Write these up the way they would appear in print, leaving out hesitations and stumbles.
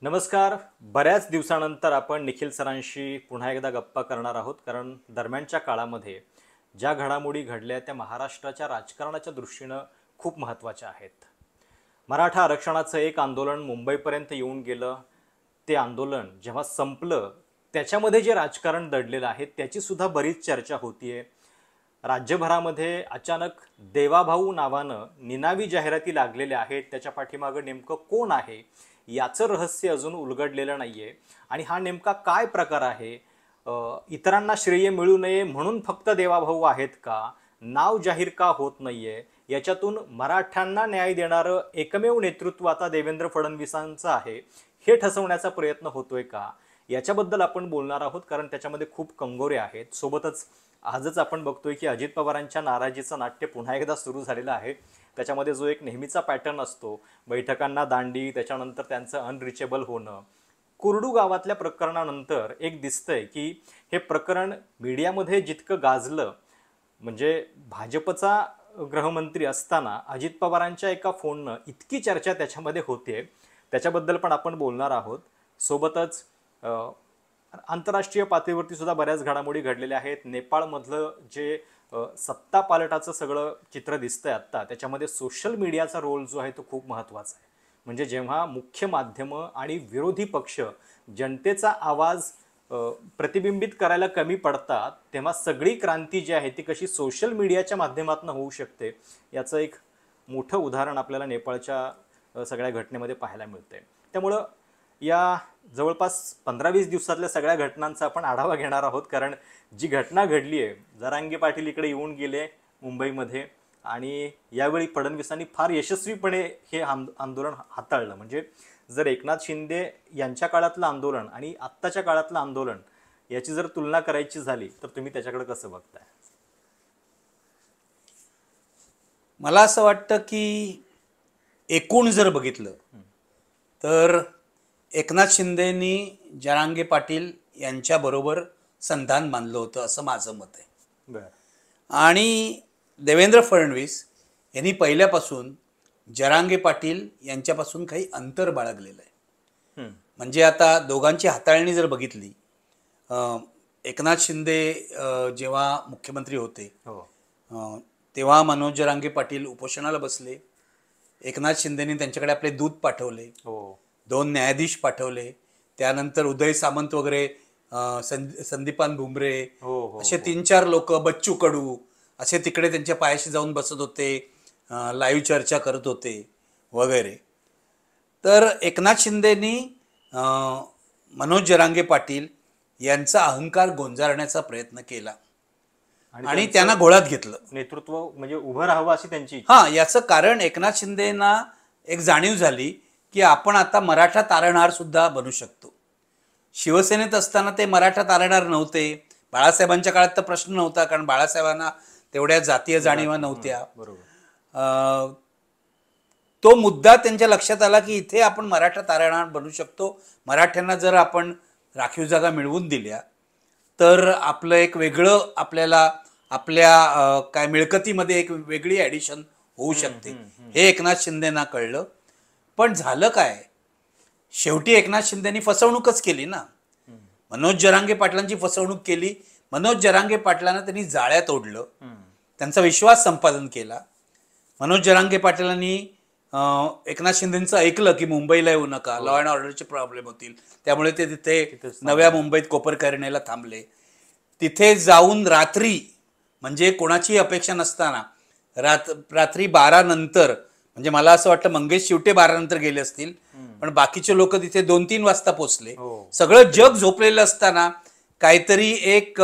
नमस्कार. बऱ्याच दिवसानंतर आपण निखिल सरांशी पुन्हा एकदा गप्पा करणार आहोत, कारण दरम्यानच्या काळामध्ये ज्या घडामोडी घडल्या त्या महाराष्ट्राच्या राजकारणाच्या दृष्टीनं खूप महत्त्वाच्या आहेत. मराठा आरक्षणाचं एक आंदोलन मुंबईपर्यंत येऊन गेलं. ते आंदोलन जेव्हा संपलं त्याच्यामध्ये जे राजकारण दडलेलं आहे त्याची सुद्धा बरीच चर्चा होतीये. राज्यभरामध्ये अचानक देवाभाऊ नावानं निनावी जाहिराती लागलेल्या आहेत. त्याच्या पाठीमागं नेमकं कोण आहे याचं रहस्य अजून उलगडलेलं नाहीये. आणि हा नेमका काय प्रकार आहे? इतरांना श्रेय मिळू नये म्हणून फक्त देवाभाऊ आहेत का? नाव जाहीर का होत नाहीये? याच्यातून मराठ्यांना न्याय देणारं एकमेव नेतृत्व आता देवेंद्र फडणवीसांचं आहे हे ठसवण्याचा प्रयत्न होतोय का? याच्याबद्दल आपण बोलणार आहोत, कारण त्याच्यामध्ये खूप कंगोरे आहेत. सोबतच आजच आपण बघतोय की अजित पवारांच्या नाराजीचं नाट्य पुन्हा एकदा सुरू झालेलं आहे. त्याच्यामध्ये जो एक नेहमीचा पॅटर्न असतो, बैठकांना दांडी, त्याच्यानंतर त्यांचं अनरिचेबल होणं. कुर्डू गावातल्या प्रकरणानंतर एक दिसतंय की हे प्रकरण मीडियामध्ये जितकं गाजलं, म्हणजे भाजपचा गृहमंत्री असताना अजित पवारांच्या एका फोननं इतकी चर्चा त्याच्यामध्ये होते, त्याच्याबद्दल पण आपण बोलणार आहोत. सोबतच आंतरराष्ट्रीय पातळीवरती सुद्धा बऱ्याच घडामोडी घडलेल्या आहेत. नेपाळमधलं जे सत्ता पालटाचं सगळं चित्र दिसतंय आत्ता, त्याच्यामध्ये सोशल मीडियाचा रोल जो आहे तो खूप महत्त्वाचा आहे. म्हणजे जेव्हा मुख्य माध्यमं आणि विरोधी पक्ष जनतेचा आवाज प्रतिबिंबित करायला कमी पडतात, तेव्हा सगळी क्रांती जी आहे ती कशी सोशल मीडियाच्या माध्यमातून होऊ शकते याचं एक मोठं उदाहरण आपल्याला नेपाळच्या सगळ्या घटनेमध्ये पाहायला मिळतंय. त्यामुळं या जवळपास 15-20 दिवसातल्या सगळ्या घटनांचा आपण आढावा घेणार आहोत, कारण जी घटना घडली आहे, जरांगे पाटील इकडे येऊन गेले मुंबईमध्ये आणि यावेळी फडणवीसांनी फार यशस्वीपणे हे आंदोलन हाताळलं. म्हणजे जर एकनाथ शिंदे यांच्या काळातलं आंदोलन आणि आत्ताच्या काळातलं आंदोलन याची जर तुलना करायची झाली तर तुम्ही त्याच्याकडे कसं बघताय? मला असं वाटतं की एकूण जर बघितलं तर एकनाथ शिंदेनी जरांगे पाटील यांच्याबरोबर संधान मानलं होतं असं माझं मत आहे. आणि देवेंद्र फडणवीस यांनी पहिल्यापासून जरांगे पाटील यांच्यापासून काही अंतर बाळगलेलं आहे. म्हणजे आता दोघांची हाताळणी जर बघितली, एकनाथ शिंदे जेव्हा मुख्यमंत्री होते तेव्हा मनोज जरांगे पाटील उपोषणाला बसले. एकनाथ शिंदेनी त्यांच्याकडे आपले दूत पाठवले, 2 न्यायाधीश पाठवले. त्यानंतर उदय सामंत वगैरे, संदीपान भुमरे, असे 3-4 लोक, बच्चू कडू असे तिकडे त्यांच्या पायाशी जाऊन बसत होते, लाईव्ह चर्चा करत होते वगैरे. तर एकनाथ शिंदेनी मनोज जरांगे पाटील यांचा अहंकार गोंजारण्याचा प्रयत्न केला आणि त्यांना घोळात घेतलं. नेतृत्व म्हणजे उभं राहावं अशी त्यांची याचं कारण एकनाथ शिंदेना एक जाणीव झाली की आपण आता मराठा तारणहार सुद्धा बनू शकतो. शिवसेनेत असताना ते मराठा तारणहार नव्हते. बाळासाहेबांच्या काळात तर प्रश्न नव्हता, कारण बाळासाहेबांना तेवढ्या जातीय जाणीवा नव्हत्या. तो मुद्दा त्यांच्या लक्षात आला की इथे आपण मराठा तारणहार बनू शकतो. मराठ्यांना जर आपण राखीव जागा मिळवून दिल्या तर आपलं एक वेगळं, आपल्याला आपल्या काय मिळकतीमध्ये एक वेगळी ॲडिशन होऊ शकते. हे एकनाथ शिंदेना कळलं. पण झालं काय, शेवटी एकनाथ शिंदेनी फसवणूकच केली ना. मनोज जरांगे पाटलांची फसवणूक केली. मनोज जरांगे पाटलांना त्यांनी जाळ्यात ओढलं, त्यांचा विश्वास संपादन केला. मनोज जरांगे पाटलांनी एकनाथ शिंदेचं ऐकलं की मुंबईला येऊ नका, लॉ अँड ऑर्डरचे प्रॉब्लेम होतील, त्यामुळे ते तिथे नव्या मुंबईत कोपरकरणेला थांबले. तिथे जाऊन रात्री, म्हणजे कोणाची अपेक्षा नसताना रात्री 12 नंतर, म्हणजे मला असं वाटतं मंगेश शिवटे 12 नंतर गेले असतील, पण बाकीचे लोक तिथे 2-3 वाजता पोचले. सगळं जग झोपलेलं असताना काहीतरी एक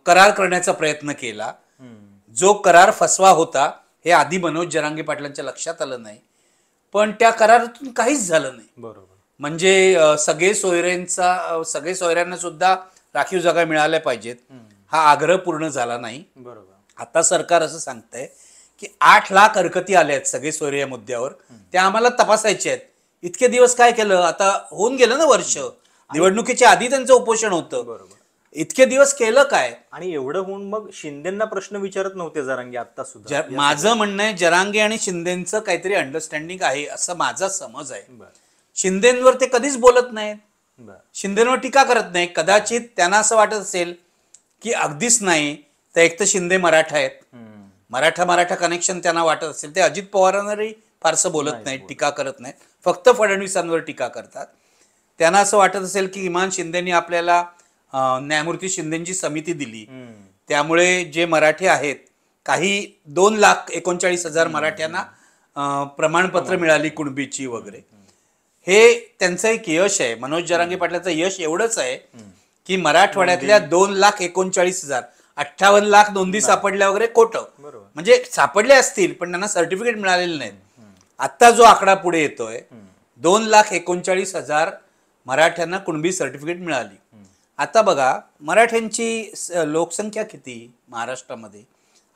करार करण्याचा प्रयत्न केला. जो करार फसवा होता हे आधी मनोज जरांगे पाटलांच्या लक्षात आलं नाही, पण त्या करारातून काहीच झालं नाही. बरोबर. म्हणजे सगळे सोयऱ्यांना सुद्धा राखीव जागा मिळाल्या पाहिजेत हा आग्रह पूर्ण झाला नाही. बरोबर. आता सरकार असं सांगतंय की 8 लाख हरकती आल्या आहेत सगळे सोयरे या मुद्द्यावर, त्या आम्हाला तपासायचे आहेत. इतके दिवस काय केलं? आता होऊन गेलं ना वर्ष, निवडणुकीच्या आधी त्यांचं उपोषण होतं. बरोबर. इतके दिवस केलं काय? आणि एवढं होऊन मग शिंदेंना प्रश्न विचारत नव्हते जरांगे आता सुद्धा. माझं म्हणणं आहे जरांगे आणि शिंदेचं काहीतरी अंडरस्टँडिंग आहे असं माझा समज आहे. शिंदेंवर ते कधीच बोलत नाहीत, बरं. शिंदेंवर टीका करत नाही. कदाचित त्यांना असं वाटत असेल की अगदीच नाही तर एक तर शिंदे मराठा आहेत, मराठा कनेक्शन त्यांना वाटत असेल, ते अजित पवारांवरही फारसं बोलत नाहीत, टीका करत नाहीत, फक्त फडणवीसांवर टीका करतात. त्यांना असं वाटत असेल की इमान शिंदेनी आपल्याला न्यायमूर्ती शिंदेची समिती दिली, त्यामुळे जे मराठी आहेत काही 2,39,000 मराठ्यांना प्रमाणपत्र मिळाली कुणबीची वगैरे. हे त्यांचं एक यश आहे. मनोज जरांगे पाटलाचं यश एवढंच आहे की मराठवाड्यातल्या 2,39,000 58 लाख नोंदी सापडल्या वगैरे खोटं, म्हणजे सापडले असतील पण त्यांना सर्टिफिकेट मिळालेलं नाही. आता जो आकडा पुढे येतोय 2,39,000 मराठ्यांना कुणबी सर्टिफिकेट मिळाली. आता बघा मराठ्यांची लोकसंख्या किती महाराष्ट्रामध्ये,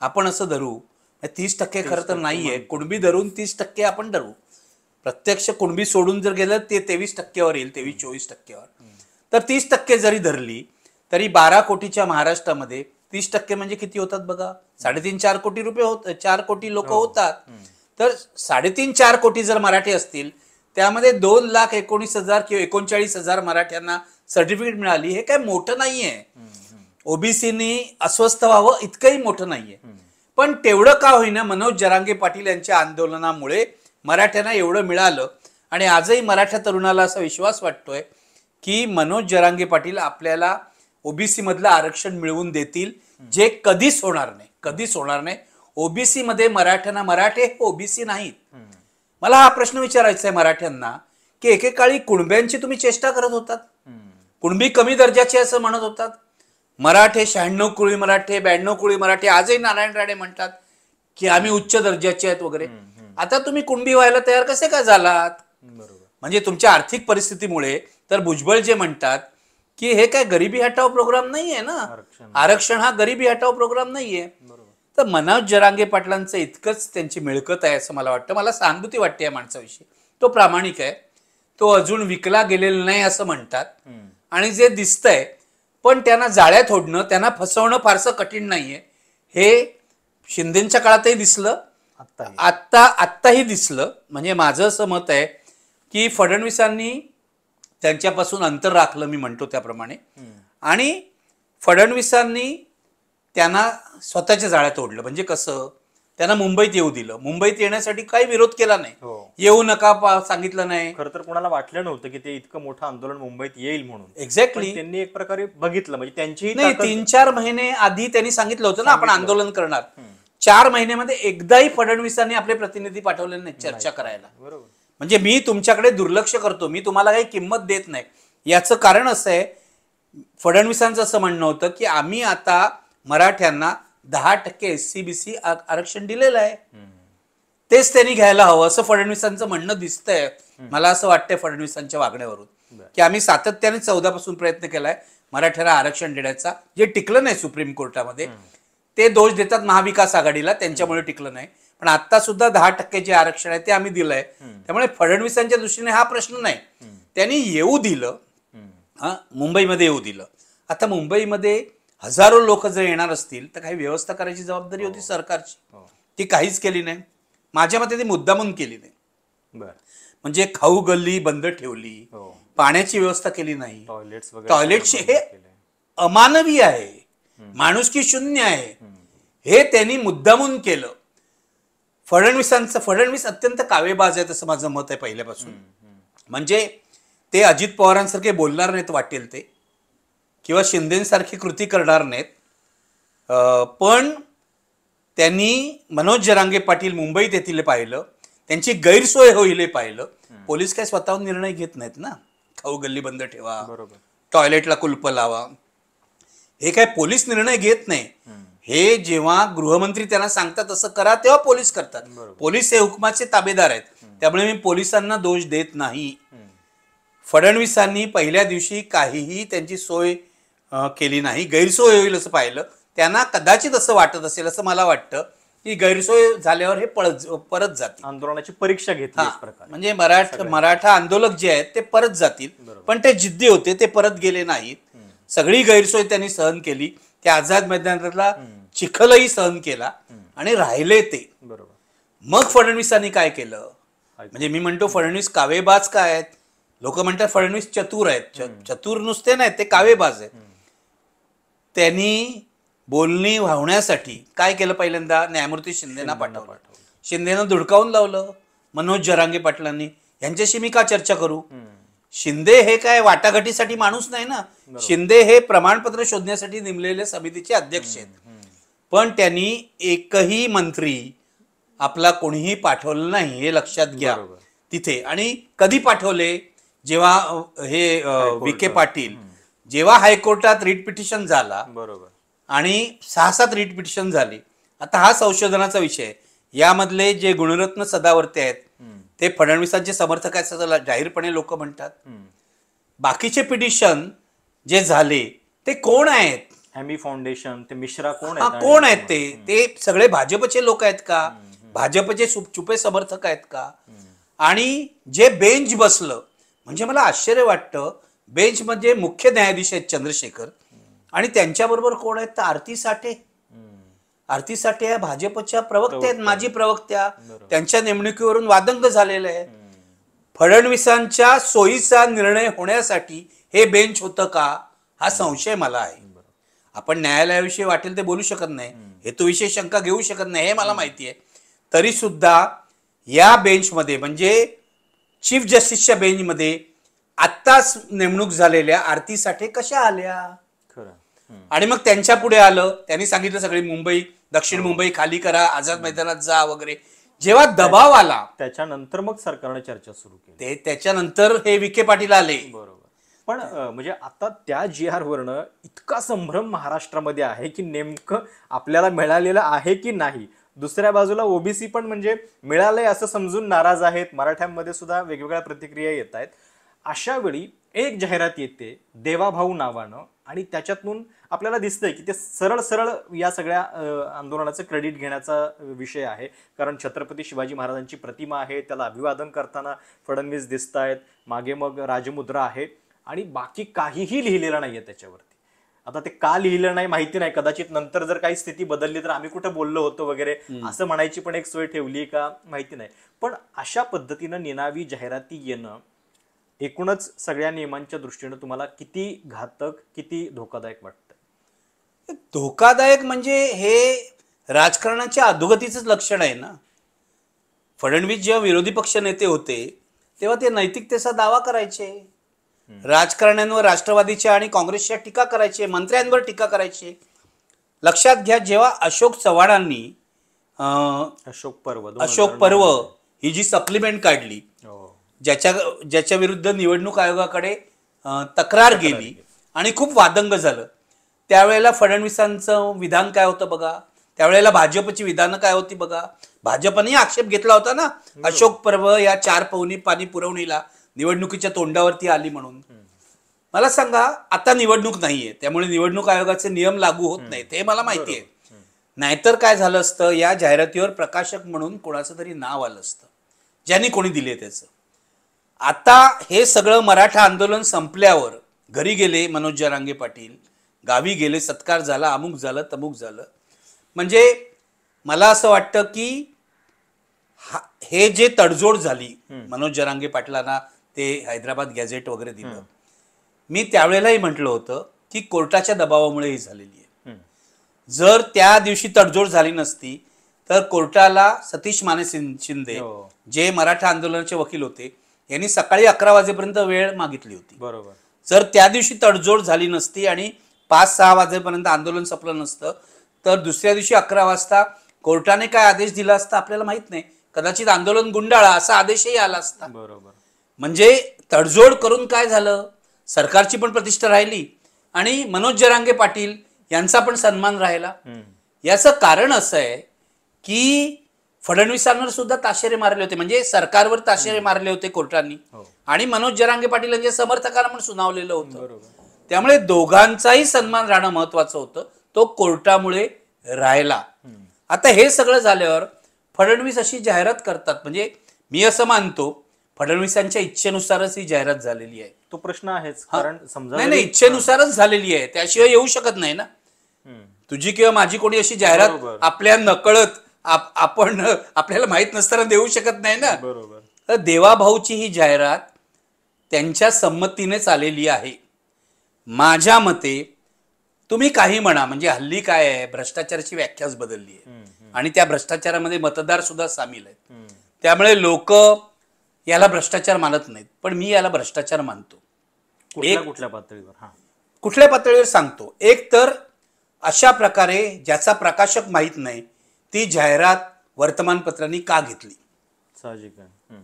आपण असं धरू 30% खरं तर नाहीये, कुणबी धरून 30% आपण धरू. प्रत्यक्ष कुणबी सोडून जर गेलं ते 23%वर येईल, 23-24%वर. तर 30% जरी धरली तरी 12 कोटीच्या महाराष्ट्रामध्ये 30% म्हणजे किती होतात बघा, 3.5-4 कोटी रुपये होत, 4 कोटी लोक होतात. तर 3.5-4 कोटी जर मराठी असतील त्यामध्ये 2,19,000 किंवा 39,000 मराठ्यांना सर्टिफिकेट मिळाली. हे काय मोठं नाहीये, ओबीसीनी अस्वस्थ व्हावं इतकंही मोठं नाहीये. पण तेवढं का होईना मनोज जरांगे पाटील यांच्या आंदोलनामुळे मराठ्यांना एवढं मिळालं. आणि आजही मराठा तरुणाला असा विश्वास वाटतोय की मनोज जरांगे पाटील आपल्याला ओबीसी मधलं आरक्षण मिळवून देतील, जे कधीच होणार नाही, कधीच होणार नाही. ओबीसी मध्ये मराठ्यांना, मराठे ओबीसी नाहीत. मला हा प्रश्न विचारायचा आहे मराठ्यांना की एकेकाळी कुणब्यांची तुम्ही चेष्टा करत होतात, कुणबी कमी दर्जाचे असं म्हणत होतात. मराठे 96 कुळी मराठे, 92 कुळी मराठे, आजही नारायण राणे म्हणतात की आम्ही उच्च दर्जाचे आहेत वगैरे. आता तुम्ही कुणबी व्हायला तयार कसे काय झालात? म्हणजे तुमच्या आर्थिक परिस्थितीमुळे. तर भुजबळ जे म्हणतात की हे काय गरिबी हटाव प्रोग्राम नाहीये ना, आरक्षण हा गरिबी हटाव प्रोग्राम नाहीये. तर मनोज जरांगे पाटलांचं इतकंच त्यांची मिळकत आहे असं मला वाटतं. मला सहानुभूती वाटते या माणसाविषयी. तो प्रामाणिक आहे, तो अजून विकला गेलेला नाही असं म्हणतात. आणि जे दिसतंय पण त्यांना जाळ्यात ओढणं, त्यांना फसवणं फारसं कठीण नाहीये. हे शिंदेच्या काळातही दिसलं, आत्ताही दिसलं. म्हणजे माझं असं मत आहे की फडणवीसांनी त्यांच्यापासून अंतर राखलं, मी म्हणतो त्याप्रमाणे. आणि फडणवीसांनी त्यांना स्वतःच्या जाळ्यात ओढलं. म्हणजे कसं, त्यांना मुंबईत येऊ दिलं, मुंबईत येण्यासाठी काही विरोध केला नाही, येऊ नका सांगितलं नाही. खरं तर कोणाला वाटलं नव्हतं की ते इतकं मोठं आंदोलन मुंबईत येईल म्हणून. एक्झॅक्टली. त्यांनी एक प्रकारे बघितलं, म्हणजे त्यांची नाही, 3-4 महिने आधी त्यांनी सांगितलं होतं ना आपण आंदोलन करणार. 4 महिन्यामध्ये एकदाही फडणवीसांनी आपले प्रतिनिधी पाठवले नाही चर्चा करायला. म्हणजे मी तुमच्याकडे दुर्लक्ष करतो, मी तुम्हाला काही किंमत देत नाही. याचं कारण असं आहे, फडणवीसांचं असं म्हणणं होतं की आम्ही आता मराठ्यांना 10% SC-BC आरक्षण दिलेलं आहे, तेच त्यांनी घ्यायला हवं असं फडणवीसांचं म्हणणं दिसतंय. मला असं वाटतंय फडणवीसांच्या वागण्यावरून की आम्ही सातत्याने 14 पासून प्रयत्न केलाय मराठ्याला आरक्षण देण्याचा, जे टिकलं नाही सुप्रीम कोर्टामध्ये. ते दोष देतात महाविकास आघाडीला, त्यांच्यामुळे टिकलं नाही. पण आता सुद्धा 10% जे आरक्षण आहे ते आम्ही दिलंय. त्यामुळे फडणवीसांच्या दृष्टीने हा प्रश्न नाही, त्यांनी येऊ दिलं, मुंबईमध्ये येऊ दिलं. आता मुंबईमध्ये हजारो लोक जर येणार असतील तर काही व्यवस्था करायची जबाबदारी होती सरकारची, ती काहीच केली नाही. माझ्या मते ती मुद्दामून केली नाही. म्हणजे खाऊ गल्ली बंद ठेवली, पाण्याची व्यवस्था केली नाही, टॉयलेटची, हे अमानवी आहे, माणुसकी शून्य आहे. हे त्यांनी मुद्दामून केलं. फडणवीस अत्यंत कावेबाज आहेत असं माझं मत आहे पहिल्यापासून. म्हणजे ते अजित पवारांसारखे बोलणार नाहीत वाटेल ते, किंवा शिंदेसारखी कृती करणार नाहीत. पण त्यांनी मनोज जरांगे पाटील मुंबईत येतील पाहिलं, त्यांची गैरसोय होईल पाहिलं. पोलीस काय स्वतःहून निर्णय घेत नाहीत ना, खाऊ गल्ली बंद ठेवा, टॉयलेटला कुलप लावा, हे काय पोलीस निर्णय घेत नाही. हे जेव्हा गृहमंत्री त्यांना सांगतात तसं करा तेव्हा पोलीस करतात. पोलीस हे हुकमाचे ताबेदार आहेत, त्यामुळे मी पोलिसांना दोष देत नाही. फडणवीसांनी पहिल्या दिवशी काहीही त्यांची सोय केली नाही, गैरसोय होईल असं पाहिलं. त्यांना कदाचित असं वाटत असेल, असं मला वाटतं की गैरसोय झाल्यावर हे परत जातील, आंदोलनाची परीक्षा घेतली. म्हणजे मराठा आंदोलक जे आहेत ते परत जातील. पण ते जिद्दी होते, ते परत गेले नाहीत. सगळी गैरसोय त्यांनी सहन केली. त्या आझाद मैदानातला चिखलही सहन केला आणि राहिले ते. मग फडणवीसांनी काय केलं, म्हणजे मी म्हणतो फडणवीस कावेबाज काय आहेत, लोक म्हणतात फडणवीस चतुर आहेत. चतुर नुसते नाहीत, ते कावेबाज आहेत. त्यांनी बोलणी वाहण्यासाठी काय केलं, पहिल्यांदा न्यायमूर्ती शिंदेना पाठवलं. शिंदेनं धुडकावून लावलं मनोज जरांगे पाटलांनी, यांच्याशी मी का चर्चा करू. शिंदे हे काय वाटाघाटीसाठी माणूस नाही ना. शिंदे हे प्रमाणपत्र शोधण्यासाठी नेमलेल्या समितीचे अध्यक्ष आहेत. पण त्यांनी एकही मंत्री आपला कोणीही पाठवलं नाही, हे लक्षात घ्या तिथे. आणि कधी पाठवले, जेव्हा हे विखे पाटील, जेव्हा हायकोर्टात रिट पिटिशन झाला, बरोबर, आणि 6-7 रिट पिटिशन झाली. आता हा संशोधनाचा विषय, यामधले जे गुणरत्न सदावर्ते आहेत ते फडणवीसांचे समर्थक आहेत असं जाहीरपणे लोक म्हणतात. बाकीचे पिटिशन जे झाले ते कोण आहेत, हॅमी फाउंडेशन, ते मिश्रा कोण कोण आहेत, ते सगळे भाजपचे लोक आहेत का, भाजपचे छुपे समर्थक आहेत का. आणि जे बेंच बसलं, म्हणजे मला आश्चर्य वाटतं, बेंच म्हणजे मुख्य न्यायाधीश आहेत चंद्रशेखर, आणि त्यांच्याबरोबर कोण आहेत तर आरती साठे. आरती साठे या भाजपच्या प्रवक्त्या आहेत, माजी प्रवक्त्या. त्यांच्या नेमणुकीवरून वादंग झालेलं आहे. फडणवीसांच्या सोयीचा निर्णय होण्यासाठी हे बेंच होतं का, हा संशय मला आहे. आपण न्यायालयाविषयी वाटेल ते बोलू शकत नाही, हेतुविषयी शंका घेऊ शकत नाही, हे मला माहिती आहे. तरी सुद्धा या बेंचमध्ये, म्हणजे चीफ जस्टिसच्या बेंचमध्ये आत्ताच नेमणूक झालेल्या आरती साठे कशा आल्या. आणि मग त्यांच्या पुढे आलं, त्यांनी सांगितलं सगळी मुंबई, दक्षिण मुंबई खाली करा, आझाद मैदानात जा वगैरे. जेव्हा दबाव आला त्याच्यानंतर मग सरकारने चर्चा सुरू केली, त्याच्यानंतर हे विखे पाटील आले. बरोबर. पण म्हणजे आता त्या GR वरनं इतका संभ्रम महाराष्ट्रामध्ये आहे की नेमकं आपल्याला मिळालेलं आहे की नाही. दुसऱ्या बाजूला ओबीसी पण म्हणजे मिळालंय असं समजून नाराज आहेत. मराठ्यांमध्ये सुद्धा वेगवेगळ्या प्रतिक्रिया येत आहेत. अशा वेळी एक जाहिरात येते देवाभाऊ नावानं, आणि त्याच्यातून आपल्याला दिसतंय की ते सरळ सरळ या सगळ्या आंदोलनाचं क्रेडिट घेण्याचा विषय आहे. कारण छत्रपती शिवाजी महाराजांची प्रतिमा आहे, त्याला अभिवादन करताना फडणवीस दिसत आहेत, मागे मग राजमुद्रा आहे, आणि बाकी काहीही लिहिलेलं नाहीये त्याच्यावरती. आता ते का लिहिलं नाही माहिती नाही, कदाचित नंतर जर काही स्थिती बदलली तर आम्ही कुठं बोललो होतो वगैरे असं म्हणायची पण एक सोय ठेवली का माहिती नाही. पण अशा पद्धतीनं निनावी जाहिराती येणं एकूणच सगळ्या नियमांच्या दृष्टीनं तुम्हाला किती घातक, किती धोकादायक वाटतं. धोकादायक म्हणजे हे राजकारणाच्या अधोगतीचंच लक्षण आहे ना. फडणवीस जेव्हा विरोधी पक्ष नेते होते तेव्हा ते नैतिकतेचा दावा करायचे, राजकारण्यांवर, राष्ट्रवादीच्या आणि काँग्रेसच्या टीका करायचे, मंत्र्यांवर टीका करायचे. लक्षात घ्या, जेव्हा अशोक चव्हाणांनी अशोक पर्व ही जी सप्लिमेंट काढली, ज्याच्या विरुद्ध निवडणूक आयोगाकडे तक्रार गेली आणि खूप वादंग झालं, त्यावेळेला फडणवीसांचं विधान काय होतं बघा, त्यावेळेला भाजपची विधानं काय होती बघा. भाजपने आक्षेप घेतला होता ना, अशोक पर्व या 4 पौनी पाणी पुरवणीला निवडणुकीच्या तोंडावरती आली म्हणून. मला सांगा, आता निवडणूक नाहीये, त्यामुळे निवडणूक आयोगाचे नियम लागू होत नाहीत, हे मला माहिती आहे. नाहीतर काय झालं असतं, या जाहिरातीवर प्रकाशक म्हणून कोणाचं तरी नाव आलं असतं, ज्यांनी कोणी दिले त्याचं. आता हे सगळं मराठा आंदोलन संपल्यावर घरी गेले मनोज जरांगे पाटील, गावी गेले, सत्कार झाला, अमुक झालं, तमुक झालं. म्हणजे मला असं वाटतं की हे जे तडजोड झाली, मनोज जरांगे पाटलांना ते हैदराबाद गॅझेट वगैरे दिलं, मी त्यावेळेलाही म्हटलं होतं की कोर्टाच्या दबावामुळे ही झालेली आहे. जर त्या दिवशी तडजोड झाली नसती तर कोर्टाला सतीश माने शिंदे, जे मराठा आंदोलनाचे वकील होते, यांनी सकाळी 11 वाजेपर्यंत वेळ मागितली होती. बरोबर. जर त्या दिवशी तडजोड झाली नसती आणि 5-6 वाजेपर्यंत आंदोलन संपलं नसतं तर दुसऱ्या दिवशी 11 वाजता कोर्टाने काय आदेश दिला असता आपल्याला माहित नाही. कदाचित आंदोलन गुंडाळा असा आदेशही आला असता. बरोबर. म्हणजे तडजोड करून काय झालं, सरकारची पण प्रतिष्ठा राहिली आणि मनोज जरांगे पाटील यांचा पण सन्मान राहिला. याचं कारण असं आहे की फडणवीसांवर सुद्धा ताशेरे मारले होते, म्हणजे सरकारवर ताशेरे मारले होते कोर्टाने, आणि मनोज जरांगे पाटील यांच्या समर्थकांना पण सुनावलेलं होतं. त्यामुळे दोघांचाही सन्मान राहणं महत्वाचं होतं, तो कोर्टामुळे राहिला. आता हे सगळं झाल्यावर फडणवीस अशी जाहिरात करतात, म्हणजे मी असं मानतो फडणवीसांच्या इच्छेनुसारच ही जाहिरात झालेली आहे. तो प्रश्न आहेच, कारण समजा नाही, इच्छेनुसारच झालेली आहे, त्याशिवाय येऊ शकत नाही ना. तुझी किंवा माझी कोणी अशी जाहिरात आपल्या नकळत आपण आपल्याला माहित नसताना देऊ शकत नाही ना. बरोबर. तर देवाभाऊची ही जाहिरात त्यांच्या संमतीनेच आलेली आहे. माझ्या मते तुम्ही काही म्हणा, म्हणजे हल्ली काय आहे, भ्रष्टाचाराची व्याख्याच बदलली आहे आणि त्या भ्रष्टाचारामध्ये मतदार सुद्धा सामील आहेत. त्यामुळे लोक याला भ्रष्टाचार मानत नाहीत, पण मी याला भ्रष्टाचार मानतो. कुठल्या पातळीवर? हा, कुठल्या पातळीवर सांगतो. एक तर अशा प्रकारे ज्याचा प्रकाशक माहीत नाही ती जाहिरात वर्तमानपत्रांनी का घेतली. साहजिक आहे.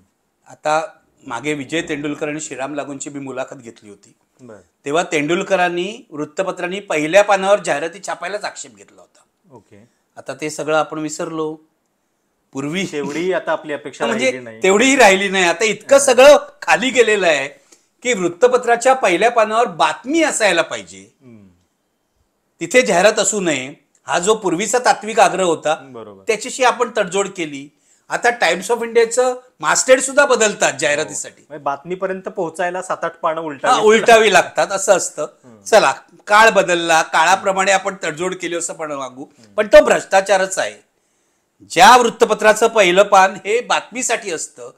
आता मागे विजय तेंडुलकर आणि श्रीराम लागूंची मी मुलाखत घेतली होती. बर. तेव्हा तेंडुलकरांनी वृत्तपत्रांनी पहिल्या पानावर जाहिराती छापायलाच आक्षेप घेतला होता. ओके. आता ते सगळं आपण विसरलो. पूर्वी तेवढी आता आपली अपेक्षा म्हणजे राहिली नाही. तेवढीही राहिली नाही. आता इतकं सगळं खाली गेलेलं आहे की वृत्तपत्राच्या पहिल्या पानावर बातमी असायला पाहिजे, तिथे जाहिरात असू नये. हा जो पूर्वीचा तात्विक आग्रह होता बरोबर, त्याच्याशी आपण तडजोड केली. आता टाइम्स ऑफ इंडियाचं मास्टेड सुद्धा बदलतात जाहिरातीसाठी. म्हणजे बातमीपर्यंत पोहोचायला 7-8 पानं उलटावी लागतात, असं असतं. चला, काळ बदलला, काळाप्रमाणे आपण तडजोड केली असं पण वागू, पण तो भ्रष्टाचारच आहे. ज्या वृत्तपत्राचं पहिलं पान हे बातमीसाठी असतं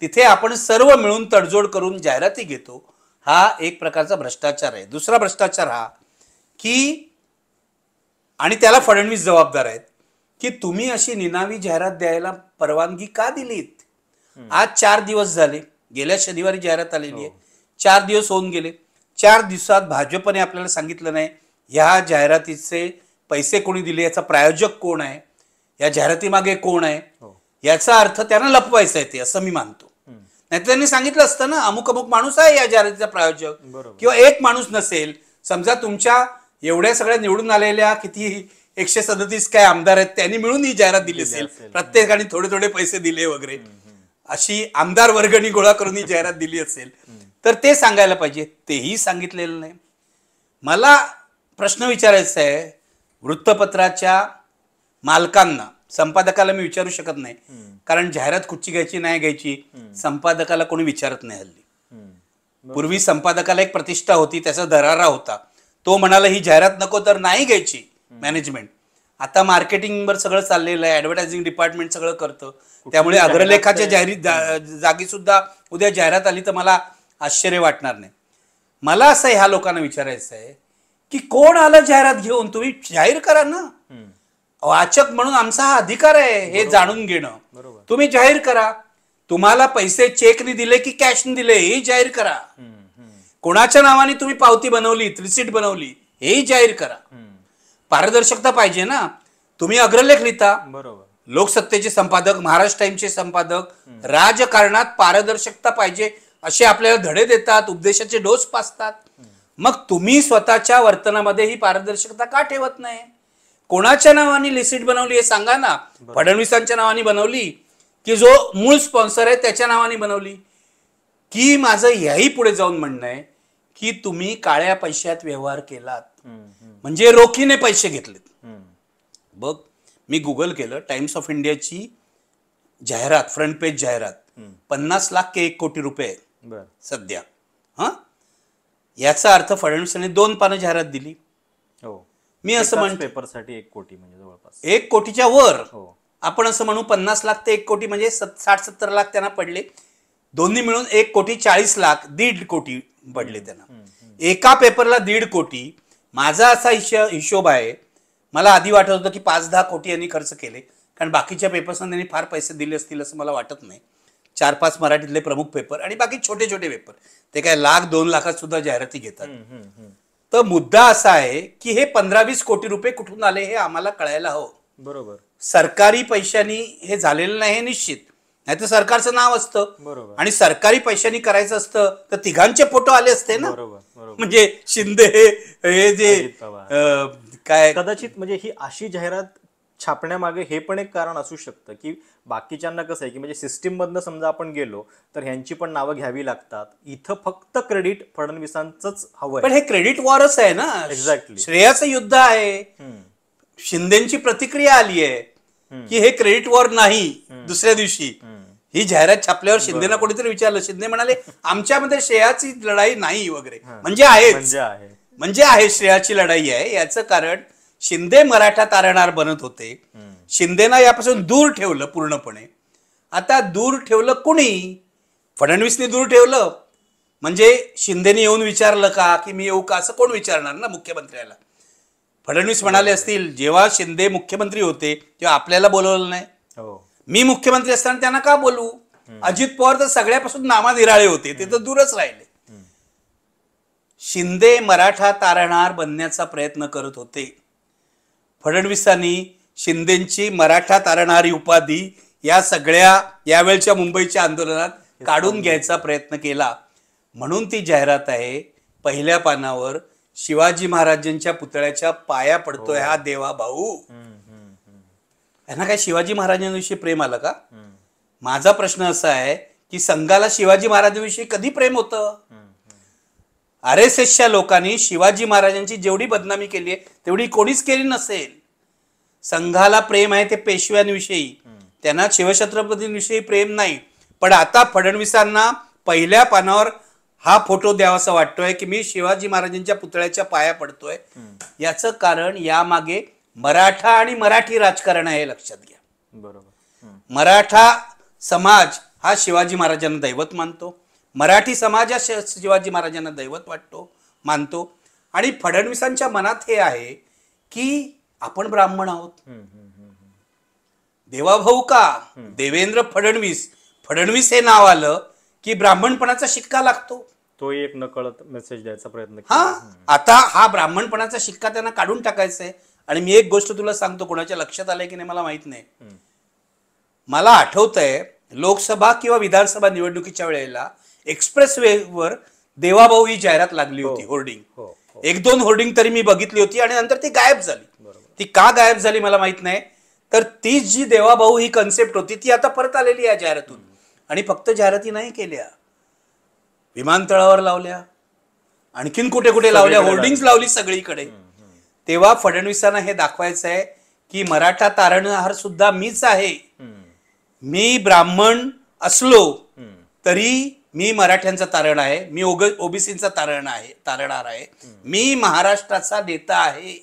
तिथे आपण सर्व मिळून तडजोड करून जाहिराती घेतो. हा एक प्रकारचा भ्रष्टाचार आहे. दुसरा भ्रष्टाचार हा की, आणि त्याला फडणवीस जबाबदार आहेत, की तुम्ही अशी निनावी जाहिरात द्यायला परवानगी का दिलीत. आज 4 दिवस झाले, गेल्या शनिवारी जाहिरात आलेली आहे. 4 दिवस होऊन गेले. 4 दिवसात भाजपने आपल्याला सांगितलं नाही ह्या जाहिरातीचे पैसे कोणी दिले, याचा प्रायोजक कोण आहे, या जाहिरातीमागे कोण आहे. याचा अर्थ त्यांना लपवायचं आहे ते, असं मी मानतो. नाही त्यांनी सांगितलं असतं ना, अमुक अमुक माणूस आहे या जाहिरातीचा प्रायोजक, किंवा एक माणूस नसेल. समजा तुमच्या एवढ्या सगळ्या निवडून आलेल्या किती 137 काय आमदार आहेत, त्यांनी मिळून ही जाहिरात दिली असेल, प्रत्येकाने थोडे थोडे पैसे दिले वगैरे, अशी आमदार वर्गणी गोळा करून ही जाहिरात दिली असेल तर ते सांगायला पाहिजे. तेही सांगितलेलं नाही. मला प्रश्न विचारायचा आहे, वृत्तपत्राच्या मालकांना, संपादकाला मी विचारू शकत नाही, कारण जाहिरात कुठची घ्यायची नाही घ्यायची संपादकाला कोणी विचारत नाही हल्ली. पूर्वी संपादकाला एक प्रतिष्ठा होती, त्याचा दरारा होता. तो म्हणाला ही जाहिरात नको तर नाही घ्यायची मॅनेजमेंट. आता मार्केटिंगवर सगळं चाललेलं आहे, ऍडव्हर्टायझिंग डिपार्टमेंट सगळं करतं. त्यामुळे अग्रलेखाच्या जागी सुद्धा उद्या जाहिरात आली तर मला आश्चर्य वाटणार नाही. मला असं ह्या लोकांना विचारायचं आहे की कोण आलं जाहिरात घेऊन, तुम्ही जाहीर करा ना. वाचक म्हणून आमचा हा अधिकार आहे हे जाणून घेणं. तुम्ही जाहीर करा. तुम्हाला पैसे चेकने दिले की कॅशने दिले हे जाहीर करा. कोणाच्या नावाने तुम्ही पावती बनवली, रिसीट बनवली हेही जाहीर करा. पारदर्शकता पाहिजे ना. तुम्ही अग्रलेख लिहिता, बरोबर, लोकसत्तेचे संपादक, महाराष्ट्र टाइम्सचे संपादक, राजकारणात पारदर्शकता पाहिजे असे आपल्याला धडे देतात, उपदेशाचे डोस पाचतात. मग तुम्ही स्वतःच्या वर्तनामध्ये ही पारदर्शकता का ठेवत नाही. कोणाच्या नावाने लिसिट बनवली हे सांगा ना. फडणवीसांच्या नावाने बनवली की जो मूळ स्पॉन्सर आहे त्याच्या नावाने बनवली. की माझं याही पुढे जाऊन म्हणणं आहे की तुम्ही काळ्या पैशात व्यवहार केलात, म्हणजे रोखीने पैसे घेतलेत. बघ, मी गुगल केलं, टाइम्स ऑफ इंडियाची जाहिरात, फ्रंट पेज जाहिरात 50 लाख के 1 कोटी रुपये सध्या. हा, याचा अर्थ फडणवीसांनी 2 पानं जाहिरात दिली. मी असं म्हणतो पेपरसाठी 1 कोटी म्हणजे जवळपास 1 कोटीच्या वर. आपण असं म्हणू 50 लाख ते 1 कोटी म्हणजे 60-70 लाख त्यांना पडले. दोन्ही मिळून 1 कोटी 40 लाख, 1.5 कोटी पडले त्यांना. एका पेपरला 1.5 कोटी. माझा असा हिशोब आहे, मला आधी वाटत होतं की 5-10 कोटी यांनी खर्च केले, कारण बाकीच्या पेपर्सना त्यांनी फार पैसे दिले असतील असं मला वाटत नाही. 4-5 मराठीतले प्रमुख पेपर आणि बाकी छोटे छोटे पेपर ते काय 1-2 लाखात सुद्धा जाहिराती घेतात. तर मुद्दा असा आहे की हे 15-20 कोटी रुपये कुठून आले हे आम्हाला कळायला हवं. बरोबर, सरकारी पैशांनी हे झालेलं नाही हे निश्चित. नाही तर सरकारचं नाव असतं, बरोबर, आणि सरकारी पैशांनी करायचं असतं तर तिघांचे फोटो आले असते ना. बरोबर. म्हणजे शिंदे हे जे काय, कदाचित म्हणजे ही अशी जाहिरात छापण्यामागे हे पण एक कारण असू शकतं की बाकीच्यांना कसं आहे की म्हणजे सिस्टीम मधनं समजा आपण गेलो तर ह्यांची पण नावं घ्यावी लागतात. इथं फक्त क्रेडिट फडणवीसांचंच हवंय. पण हे क्रेडिट वॉरच आहे ना. एक्झॅक्टली, श्रेयाचं युद्ध आहे. शिंदेची प्रतिक्रिया आली आहे की हे क्रेडिट वॉर नाही. दुसऱ्या दिवशी ही जाहिरात छापल्यावर शिंदेना कोणीतरी विचारलं, शिंदे म्हणाले आमच्यामध्ये श्रेयाची लढाई नाही वगैरे. म्हणजे आहे श्रेयाची लढाई आहे. याचं कारण शिंदे मराठा तारणार बनत होते. शिंदेना यापासून दूर ठेवलं पूर्णपणे. आता दूर ठेवलं कुणी? फडणवीसने दूर ठेवलं. म्हणजे शिंदेने येऊन विचारलं का की मी येऊ का, असं कोण विचारणार ना मुख्यमंत्र्याला. फडणवीस म्हणाले असतील जेव्हा शिंदे मुख्यमंत्री होते तेव्हा आपल्याला बोलवलं नाही, हो. मी मुख्यमंत्री असताना त्यांना का बोलू. अजित पवार तर सगळ्यापासून नामानिराळे होते, ते तर दूरच राहिले. शिंदे मराठा तारणहार बनण्याचा प्रयत्न करत होते. फडणवीसांनी शिंदेची मराठा तारणहारी उपाधी या सगळ्या यावेळच्या मुंबईच्या आंदोलनात काढून घ्यायचा प्रयत्न केला. म्हणून ती जाहिरात आहे पहिल्या पानावर, शिवाजी महाराजांच्या पुतळ्याच्या पाया पडतोय हा देवा भाऊ. यांना काय शिवाजी महाराजांविषयी प्रेम आलं का. माझा प्रश्न असा आहे की संघाला शिवाजी महाराजांविषयी कधी प्रेम होतं. RSSच्या लोकांनी शिवाजी महाराजांची जेवढी बदनामी केली आहे तेवढी कोणीच केली नसेल. संघाला प्रेम आहे ते पेशव्यांविषयी, त्यांना शिवछत्रपतींविषयी प्रेम नाही. पण आता फडणवीसांना पहिल्या पानावर हा फोटो द्यावासा वाटतोय की मी शिवाजी महाराजांच्या पुतळ्याच्या पाया पडतोय. याचं कारण यामागे मराठा आणि मराठी राजकारण आहे, लक्षात घ्या. बरोबर. मराठा समाज हा शिवाजी महाराजांना दैवत मानतो, मराठी समाज हा शिवाजी महाराजांना दैवत मानतो. आणि फडणवीसांच्या मनात हे आहे की आपण ब्राह्मण आहोत. देवाभाऊ का, देवेंद्र फडणवीस हे नाव आलं की ब्राह्मणपणाचा शिक्का लागतो. तो एक नकळत मेसेज द्यायचा प्रयत्न हा, केला. आता हा ब्राह्मणपणाचा शिक्का त्यांना काढून टाकायचा आहे. आणि मी एक गोष्ट तुला सांगतो, कोणाच्या लक्षात आलंय की नाही मला माहित नाही. मला आठवतंय लोकसभा किंवा विधानसभा निवडणुकीच्या वेळेला एक्सप्रेस वेवर देवाभाऊ ही जाहिरात लागली होती, होर्डिंग. 1-2 होर्डिंग तरी मी बघितली होती आणि नंतर ती गायब झाली. ती का गायब झाली मला माहित नाही. तर ती जी देवाभाऊ ही कन्सेप्ट होती ती आता परत आलेली आहे जाहिरातून. आणि फक्त जाहिराती नाही केल्या, विमानतळावर लावल्या, आणखीन कुठे कुठे लावल्या, होर्डिंग्स लावली सगळीकडे. तेव्हा फडणवीसांना हे दाखवायचं आहे की मराठा तारणहार सुद्धा मीच आहे. मी ब्राह्मण असलो तरी मी मराठ्यांचा तारण आहे, मी ओबीसीचा तारणहार आहे, मी महाराष्ट्राचा नेता आहे,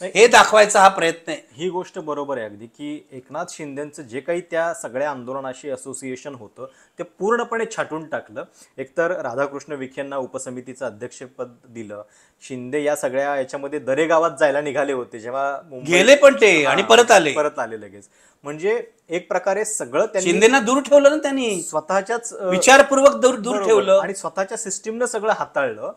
हे दाखवायचा हा प्रयत्न आहे. ही गोष्ट बरोबर आहे अगदी की एकनाथ शिंदेचं जे काही त्या सगळ्या आंदोलनाशी असोसिएशन होतं ते पूर्णपणे छाटून टाकलं. एकतर राधाकृष्ण विखेंना उपसमितीचं अध्यक्षपद दिलं. शिंदे या सगळ्या याच्यामध्ये दरेगावात जायला निघाले होते, जेव्हा गेले पण ते आणि परत आले लगेच. म्हणजे एक प्रकारे सगळं त्यांनी शिंदेना दूर ठेवलं ना, त्यांनी स्वतःच्याच विचारपूर्वक दूर ठेवलं आणि स्वतःच्या सिस्टीमनं सगळं हाताळलं.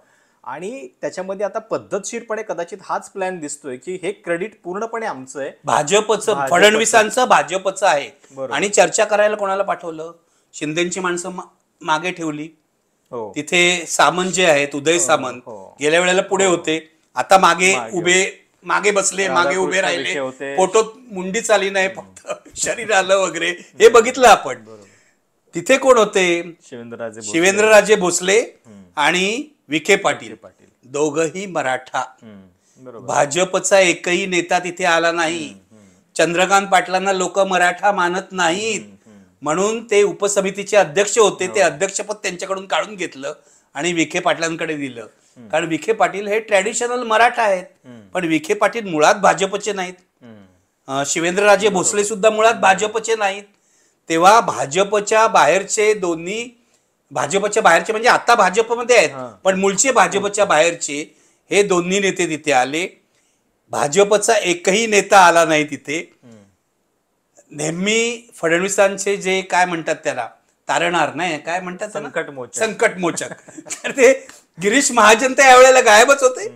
आणि त्याच्यामध्ये आता पद्धतशीरपणे कदाचित हाच प्लॅन दिसतोय की हे क्रेडिट पूर्णपणे आमचं आहे, भाजपचं, फडणवीसांचं भाजपचं आहे. आणि चर्चा करायला कोणाला पाठवलं, शिंदेची माणसं मागे ठेवली. तिथे सामंत जे आहेत, उदय सामंत गेल्या वेळेला पुढे होते, आता मागे बसले, मागे उभे राहिले, फोटोत मुंडी चाली नाही, फक्त शरीर आलं वगैरे, हे बघितलं आपण. तिथे कोण होते, शिवेंद्रराजे भोसले आणि विखे पाटील, दोघही मराठा. भाजपचा एकही नेता तिथे आला नाही. चंद्रकांत पाटलांना लोक मराठा मानत नाहीत म्हणून ते उपसमितीचे अध्यक्ष होते, ते अध्यक्षपद त्यांच्याकडून काढून घेतलं आणि विखे पाटलांकडे दिलं. कारण विखे पाटील हे ट्रॅडिशनल मराठा आहेत, पण विखे पाटील मुळात भाजपचे नाहीत. शिवेंद्रराजे भोसले सुद्धा मुळात भाजपचे नाहीत. तेव्हा भाजपच्या बाहेरचे म्हणजे आता भाजपमध्ये आहेत पण मूळचे भाजपच्या बाहेरचे हे दोन्ही नेते तिथे आले. भाजपचा एकही नेता आला नाही तिथे. नेहमी फडणवीसांचे जे काय म्हणतात त्याला, तारणहार नाही, काय म्हणतात, संकटमोचक, तर ते गिरीश महाजन तर यावेळेला गायबच होते.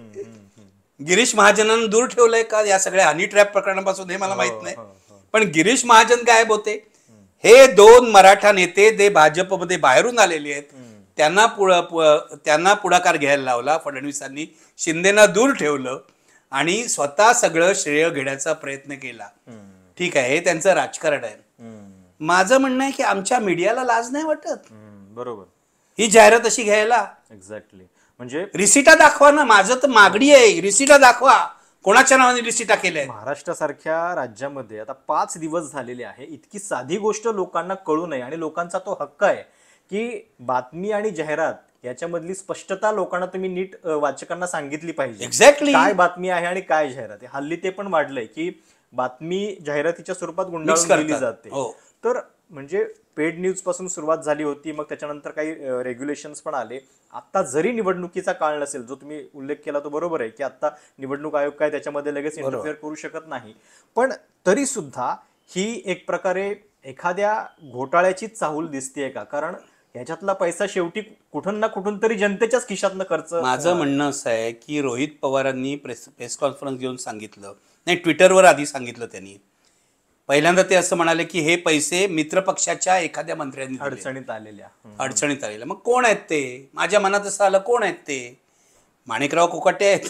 गिरीश महाजनांना दूर ठेवलंय का या सगळ्या हनी ट्रॅप प्रकरणापासून हे मला माहित नाही, पण गिरीश महाजन गायब होते. हे 2 मराठा नेते जे भाजपमध्ये बाहेरून आलेले आहेत त्यांना पुढाकार घ्यायला लावला फडणवीसांनी. शिंदेना दूर ठेवलं आणि स्वतः सगळं श्रेय घेण्याचा प्रयत्न केला. ठीक आहे, हे त्यांचं राजकारण आहे. माझं म्हणणं आहे की आमच्या मीडियाला लाज नाही वाटत बरोबर ही जाहिरात अशी घ्यायला. एक्झॅक्टली, म्हणजे रिसिटा दाखवा ना. माझं तर मागणी आहे, रिसिटा दाखवा. कोणाच्या नावाने रिसिटा केल्या. महाराष्ट्रासारख्या राज्यामध्ये आता 5 दिवस झालेले आहे. इतकी साधी गोष्ट लोकांना कळू नये आणि लोकांचा तो हक्क आहे की बातमी आणि जाहिरात याच्यामधली स्पष्टता लोकांना तुम्ही नीट वाचकांना सांगितली पाहिजे. एक्झॅक्टली, काय बातमी आहे आणि काय जाहिरात आहे. हल्ली ते पण वाढलंय की बातमी जाहिरातीच्या स्वरूपात गुंडाळून दिली जाते. तर म्हणजे पेड न्यूज पासून सुरुवात झाली होती, मग त्याच्यानंतर काही रेग्युलेशन्स पण आले. आता जरी निवडणुकीचा काळ नसेल, जो तुम्ही उल्लेख केला तो बरोबर आहे की आता निवडणूक आयोग काय त्याच्यामध्ये लगेच इंटरफेअर करू शकत नाही, पण तरी सुद्धा ही एक प्रकारे एखाद्या घोटाळ्याची चाहूल दिसतेय का? कारण ह्याच्यातला पैसा शेवटी कुठून ना कुठून तरी जनतेच्याच खिशातनं खर्च. माझं म्हणणं असं आहे की रोहित पवारांनी प्रेस कॉन्फरन्स घेऊन सांगितलं, नाही ट्विटरवर आधी सांगितलं त्यांनी. पहिल्यांदा ते असं म्हणाले की हे पैसे मित्रपक्षाच्या एखाद्या मंत्र्यांनी दिले, अडचणीत आलेल्या. अडचणीत आलेल्या. मग कोण आहेत ते? माझ्या मनात असं आलं, कोण आहेत ते? माणिकराव कोकाटे आहेत,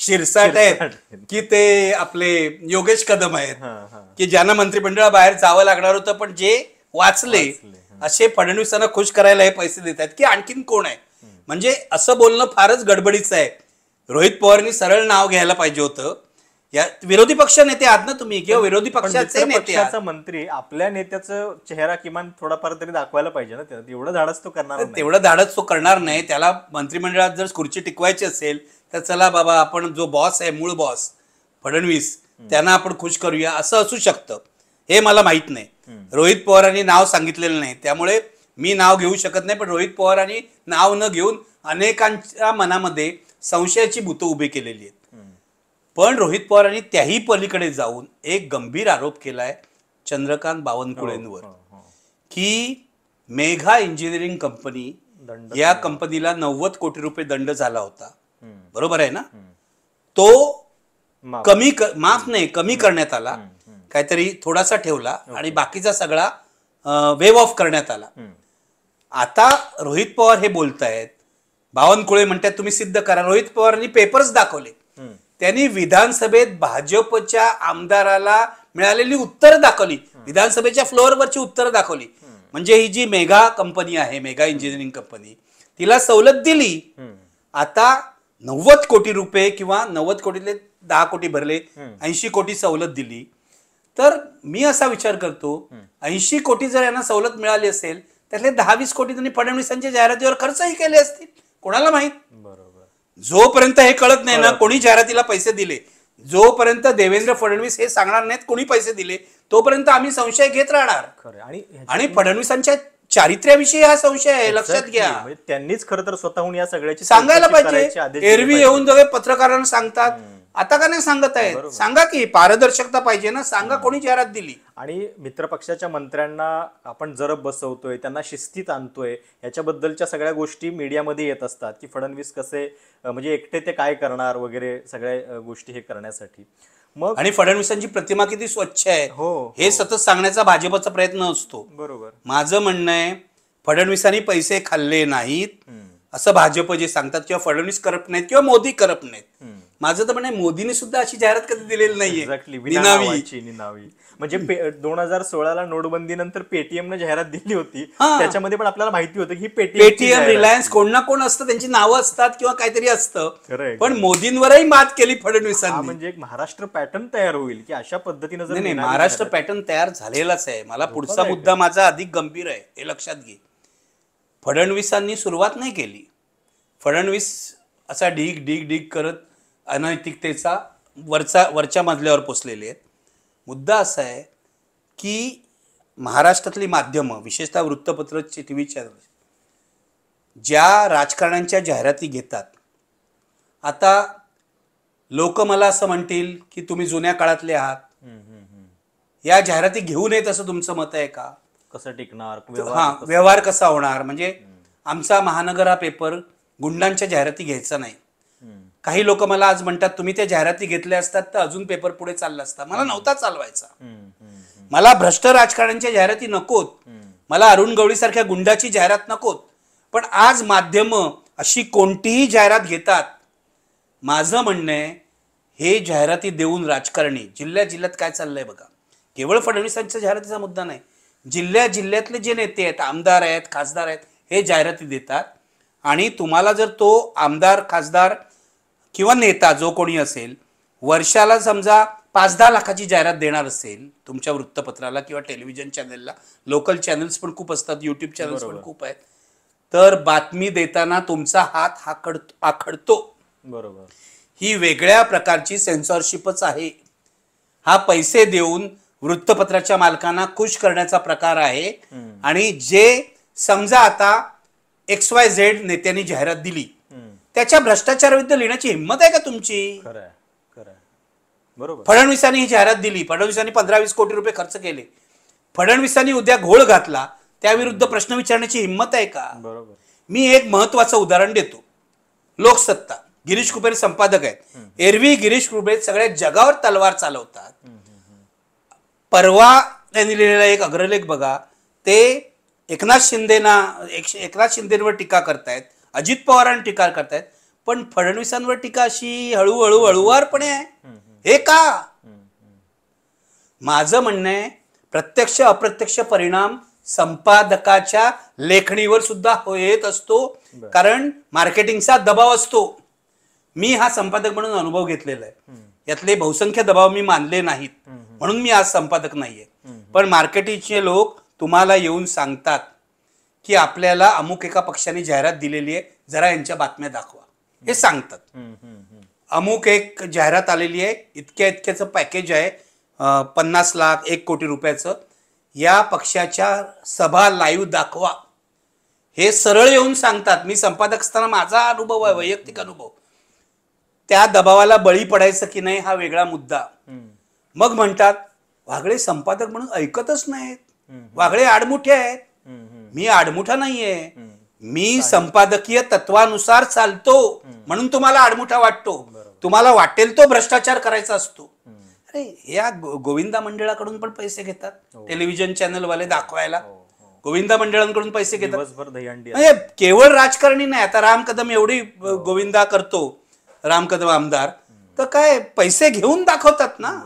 शिरसाट आहेत, की ते आपले योगेश कदम आहेत, की ज्यांना मंत्रिमंडळाबाहेर जावं लागणार होतं पण जे वाचले असे फडणवीसांना खुश करायला हे पैसे देत आहेत, की आणखीन कोण आहे? म्हणजे असं बोलणं फारच गडबडीचं आहे. रोहित पवारांनी सरळ नाव घ्यायला पाहिजे होतं. या विरोधी पक्ष नेते आहात ना तुम्ही, किंवा विरोधी पक्षाचे नेते आहात. मंत्री आपल्या नेत्याचं चेहरा किमान थोडाफार तरी दाखवायला पाहिजे ना. एवढं धाडस तो करणार नाही. तेवढं धाडस तो करणार नाही. त्याला मंत्रिमंडळात जर खुर्ची टिकवायची असेल तर चला बाबा, आपण जो बॉस आहे, मूळ बॉस फडणवीस, त्यांना आपण खुश करूया, असं असू शकतं. हे मला माहित नाही. रोहित पवारांनी नाव सांगितलेलं नाही, त्यामुळे मी नाव घेऊ शकत नाही. पण रोहित पवारांनी नाव न घेऊन अनेकांच्या मनामध्ये संशयाची भूतं उभी केलेली आहेत. पण रोहित पवारांनी त्याही पलीकडे जाऊन एक गंभीर आरोप केलाय चंद्रकांत बावनकुळेंवर, की मेघा इंजिनिअरिंग कंपनी, या कंपनीला 90 कोटी रुपये दंड झाला होता, बरोबर आहे ना? तो कमी करण्यात आला, काहीतरी थोडासा ठेवला आणि बाकीचा सगळा वेव ऑफ करण्यात आला. आता रोहित पवार हे बोलतायत, बावनकुळे म्हणतात तुम्ही सिद्ध करा. रोहित पवारांनी पेपर्स दाखवले, त्यांनी विधानसभेत भाजपच्या आमदाराला मिळालेली उत्तरं दाखवली, विधानसभेच्या फ्लोअरवरची उत्तरं दाखवली. म्हणजे ही जी मेघा कंपनी आहे, मेघा इंजिनिअरिंग कंपनी, तिला सवलत दिली. आता 90 कोटी रुपये किंवा 90 कोटीतले 10 कोटी भरले, 80 कोटी सवलत दिली. तर मी असा विचार करतो, 80 कोटी जर यांना सवलत मिळाली असेल, त्यातले 10-20 कोटी त्यांनी फडणवीसांच्या जाहिरातीवर खर्चही केले असतील, कोणाला माहित. जोपर्यंत हे कळत नाही ना कोणी जाहिरातीला पैसे दिले, जोपर्यंत देवेंद्र फडणवीस हे सांगणार नाहीत कोणी पैसे दिले, तोपर्यंत आम्ही संशय घेत राहणार. आणि फडणवीसांच्या चारित्र्याविषयी हा संशय आहे, लक्षात घ्या. त्यांनीच खरं तर स्वतःहून या सगळ्याची सांगायला पाहिजे. एरवी येऊन दोघे पत्रकारांना सांगतात, आता का नाही सांगत आहेत? सांगा की, पारदर्शकता पाहिजे ना, सांगा कोणी जाहिरात दिली. आणि मित्रपक्षाच्या मंत्र्यांना आपण जरब बसवतोय, त्यांना शिस्तीत आणतोय, याच्याबद्दलच्या सगळ्या गोष्टी मीडियामध्ये येत असतात, की फडणवीस कसे म्हणजे एकटे ते काय करणार वगैरे सगळ्या गोष्टी हे करण्यासाठी. मग आणि फडणवीसांची प्रतिमा किती स्वच्छ आहे हे सतत सांगण्याचा भाजपचा प्रयत्न असतो. बरोबर. माझं म्हणणं आहे, फडणवीसांनी पैसे खाल्ले नाहीत असं भाजप जे सांगतात, किंवा फडणवीस करप्ट नाहीत किंवा मोदी करप्ट नाहीत. माझं तर म्हणणं, मोदीने सुद्धा अशी जाहिरात कधी दिलेली नाहीये. म्हणजे 2016ला नोटबंदी नंतर पेटीएमने जाहिरात दिली होती, त्याच्यामध्ये पण आपल्याला माहिती होतं की पेटीएम, रिलायन्स, कोण ना कोण असतं, त्यांची नावं असतात किंवा काहीतरी असतं. पण मोदींवरही मात केली फडणवीसांनी. म्हणजे एक महाराष्ट्र पॅटर्न तयार होईल की अशा पद्धतीने जर. नाही, महाराष्ट्र पॅटर्न तयार झालेलाच आहे. मला पुढचा मुद्दा माझा अधिक गंभीर आहे, हे लक्षात घे. फडणवीसांनी सुरुवात नाही केली. फडणवीस असा ढीग करत अनैतिकतेचा वरच्या मजल्यावर पोचलेले आहेत. मुद्दा असा आहे की महाराष्ट्रातली माध्यमं, विशेषतः वृत्तपत्र, टीव्ही चॅनल, ज्या राजकारण्यांच्या जाहिराती घेतात, आता लोक मला असं म्हणतील की तुम्ही जुन्या काळातले आहात, या जाहिराती घेऊ नयेत असं तुमचं मत आहे का? कसं टिकणार, व्यवहार कसा होणार? म्हणजे आमचा महानगर हा पेपर गुंडांच्या जाहिराती घ्यायचा नाही. काही लोक मला आज म्हणतात तुम्ही त्या जाहिराती घेतल्या असतात तर अजून पेपर पुढे चालला असता. मला नव्हता चालवायचा. मला भ्रष्ट राजकारण्यांच्या जाहिराती नकोत, मला अरुण गवळी सारख्या गुंडाची जाहिरात नकोत. पण आज माध्यमं अशी कोणतीही जाहिरात घेतात. माझं म्हणणं आहे, हे जाहिराती देऊन राजकारणी, जिल्ह्यात काय चाललंय बघा. केवळ फडणवीसांच्या जाहिरातीचा मुद्दा नाही, जिल्ह्यातले जे नेते आहेत, आमदार आहेत, खासदार आहेत, हे जाहिराती देतात. आणि तुम्हाला जर तो आमदार, खासदार किंवा नेता जो कोणी असेल, वर्षाला समजा 5-10 लाखाची जाहिरात देणार असेल तुमच्या वृत्तपत्राला किंवा टेलिव्हिजन चॅनलला, लोकल चॅनल्स पण खूप असतात, युट्यूब चॅनल्स पण खूप आहेत, तर बातमी देताना तुमचा हात आखडतो. बरोबर. ही वेगळ्या प्रकारची सेन्सॉरशिपच आहे. हा पैसे देऊन वृत्तपत्राच्या मालकांना खुश करण्याचा प्रकार आहे. आणि जे समजा आता XYZ नेत्यांनी जाहिरात दिली, त्याच्या भ्रष्टाचाराविरुद्ध लिहिण्याची हिंमत आहे का तुमची? खरंय, खरंय, बरोबर. फडणवीसांनी ही जाहिरात दिली, फडणवीसांनी 15-20 कोटी रुपये खर्च केले, फडणवीसांनी उद्या घोळ घातला, त्याविरुद्ध प्रश्न विचारण्याची हिंमत आहे का? बरोबर. मी एक महत्वाचं उदाहरण देतो. लोकसत्ता, गिरीश कुबेर संपादक आहेत. एरवी गिरीश कुबेर सगळ्या जगावर तलवार चालवतात. परवा त्यांनी लिहिलेला एक अग्रलेख बघा. ते एकनाथ शिंदेवर टीका करतायत, अजित पवारांवर टीका करतायत, पण फडणवीसांवर टीका अशी हळूहळू हळूवारपणे आहे. हे का? माझं म्हणणं आहे, प्रत्यक्ष अप्रत्यक्ष परिणाम संपादकाच्या लेखणीवर सुद्धा येत असतो, कारण मार्केटिंगचा दबाव असतो. मी हा संपादक म्हणून अनुभव घेतलेला आहे. यातले बहुसंख्य दबाव मी मानले नाहीत, म्हणून मी आज संपादक नाहीये. पण मार्केटिंगचे लोक तुम्हाला येऊन सांगतात की आपल्याला अमुक एका पक्षाने जाहिरात दिलेली आहे, जरा यांच्या बातम्या दाखवा, हे सांगतात. अमुक एक जाहिरात आलेली आहे, इतक्याचं पॅकेज आहे, 50 लाख 1 कोटी रुपयाचं, या पक्षाच्या सभा लाईव्ह दाखवा, हे सरळ येऊन सांगतात. मी संपादक असताना माझा अनुभव आहे, वैयक्तिक अनुभव. त्या दबावाला बळी पडायचं की नाही हा वेगळा मुद्दा. मग म्हणतात वागळे संपादक म्हणून ऐकतच नाहीत, वागळे आडमुठे आहेत. मी आडमुठा नाहीये, मी संपादकीय तत्वानुसार चालतो, म्हणून तुम्हाला आडमुठा वाटतो. तुम्हाला वाटेल तो भ्रष्टाचार करायचा असतो. अरे या गोविंदा मंडळाकडून पण पैसे घेतात, टेलिव्हिजन चॅनलवाले दाखवायला गोविंदा मंडळांकडून पैसे घेतात. म्हणजे केवळ राजकारणी नाही, आता राम कदम एवढी गोविंदा करतो, राम कदम आमदार, तर काय पैसे घेऊन दाखवतात ना.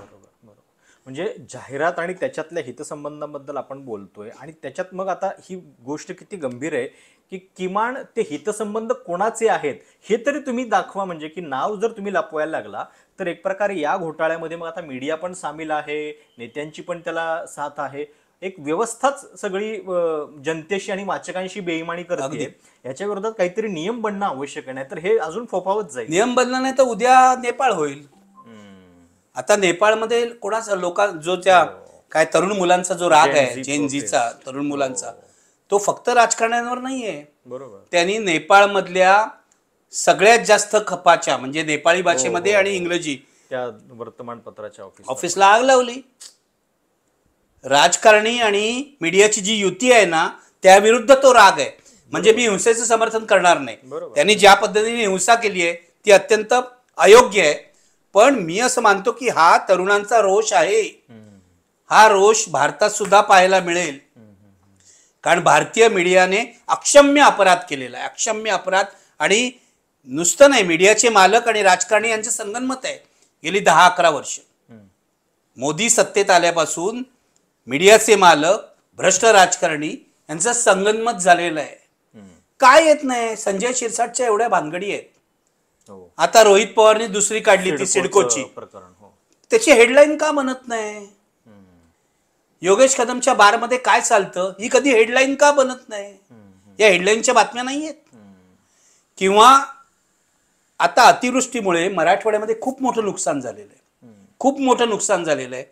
म्हणजे जाहिरात आणि त्याच्यातल्या हितसंबंधांबद्दल आपण बोलतोय, आणि त्याच्यात मग आता ही गोष्ट किती गंभीर आहे की किमान ते हितसंबंध कोणाचे आहेत हे तरी तुम्ही दाखवा. म्हणजे की नाव जर तुम्ही लपवायला लागला तर एक प्रकारे या घोटाळ्यामध्ये मग आता मीडिया पण सामील आहे, नेत्यांची पण त्याला साथ आहे, एक व्यवस्थाच सगळी जनतेशी आणि वाचकांशी बेईमानी करते. याच्या विरोधात काहीतरी नियम बनणं आवश्यक नाही, तर हे अजून फोफावत जाईल. नियम बनला नाही तर उद्या नेपाळ होईल. आता नेपाळमध्ये कोणाचा जो त्या काय तरुण मुलांचा जो राग आहे, जेनझीचा तरुण मुलांचा, तो फक्त राजकारण्यांवर नाहीये. बरोबर. त्यांनी नेपाळमधल्या सगळ्यात जास्त खपाच्या म्हणजे नेपाळी भाषेमध्ये आणि इंग्रजी त्या वर्तमानपत्राच्या ऑफिसला आग लावली. राजकारणी आणि मीडियाची जी युती आहे ना, त्याविरुद्ध तो राग आहे. म्हणजे मी हिंसेचं समर्थन करणार नाही, त्यांनी ज्या पद्धतीने हिंसा केली आहे ती अत्यंत अयोग्य आहे. पण मी असं मानतो की हा तरुणांचा रोष आहे, हा रोष भारतात सुद्धा पाहायला मिळेल. कारण भारतीय मीडियाने अक्षम्य अपराध केलेला आहे, अक्षम्य अपराध. आणि नुसतं नाही, मीडियाचे मालक आणि राजकारणी यांचं संगनमत आहे गेली 10-11 वर्ष. मोदी सत्तेत आल्यापासून मीडियाचे मालक, भ्रष्ट राजकारणी यांचं संगनमत झालेलं आहे. काय येत नाही, संजय शिरसाटच्या एवढ्या भानगडी आहेत. आता रोहित पवारनी दुसरी काढली ती सिडकोची, त्याची हेडलाईन का बनत नाही? योगेश कदमच्या बारमध्ये काय चालतं ही कधी हेडलाईन का बनत नाही? या हेडलाईनच्या बातम्या नाहीयेत. किंवा आता अतिवृष्टीमुळे मराठवाड्यामध्ये खूप मोठं नुकसान झालेलं आहे, खूप मोठं नुकसान झालेलं आहे.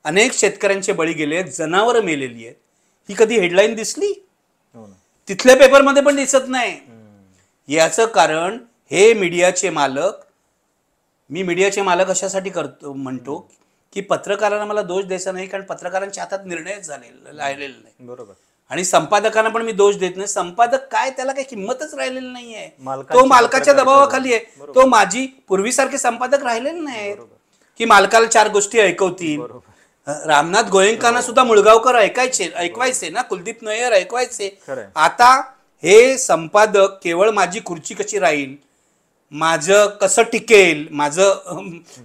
अनेक शेतकऱ्यांचे बळी गेले आहेत, जनावरं मेलेली आहेत. ही कधी हेडलाईन दिसली? तिथल्या पेपरमध्ये पण दिसत नाही. याचं कारण हे मीडियाचे मालक, मी मीडियाचे मालक अशासाठी म्हणतो की पत्रकारांना मला दोष द्यायचा नाही, कारण पत्रकारांच्या हातात निर्णयच राहिलेला नाही. बरोबर. आणि संपादकांना पण मी दोष देत नाही. संपादक काय, त्याला काही किंमतच राहिलेली नाहीये, तो मालकाच्या दबावाखाली आहे. तो माझी पूर्वीसारखे संपादक राहिलेले नाहीत की मालकाला 4 गोष्टी ऐकवतील. रामनाथ गोयंकांना सुद्धा मुळगावकर ऐकवायचे ना, कुलदीप नय्यर ऐकवायचे. आता हे संपादक केवळ माझी खुर्ची कशी राहील, माझं कसं टिकेल,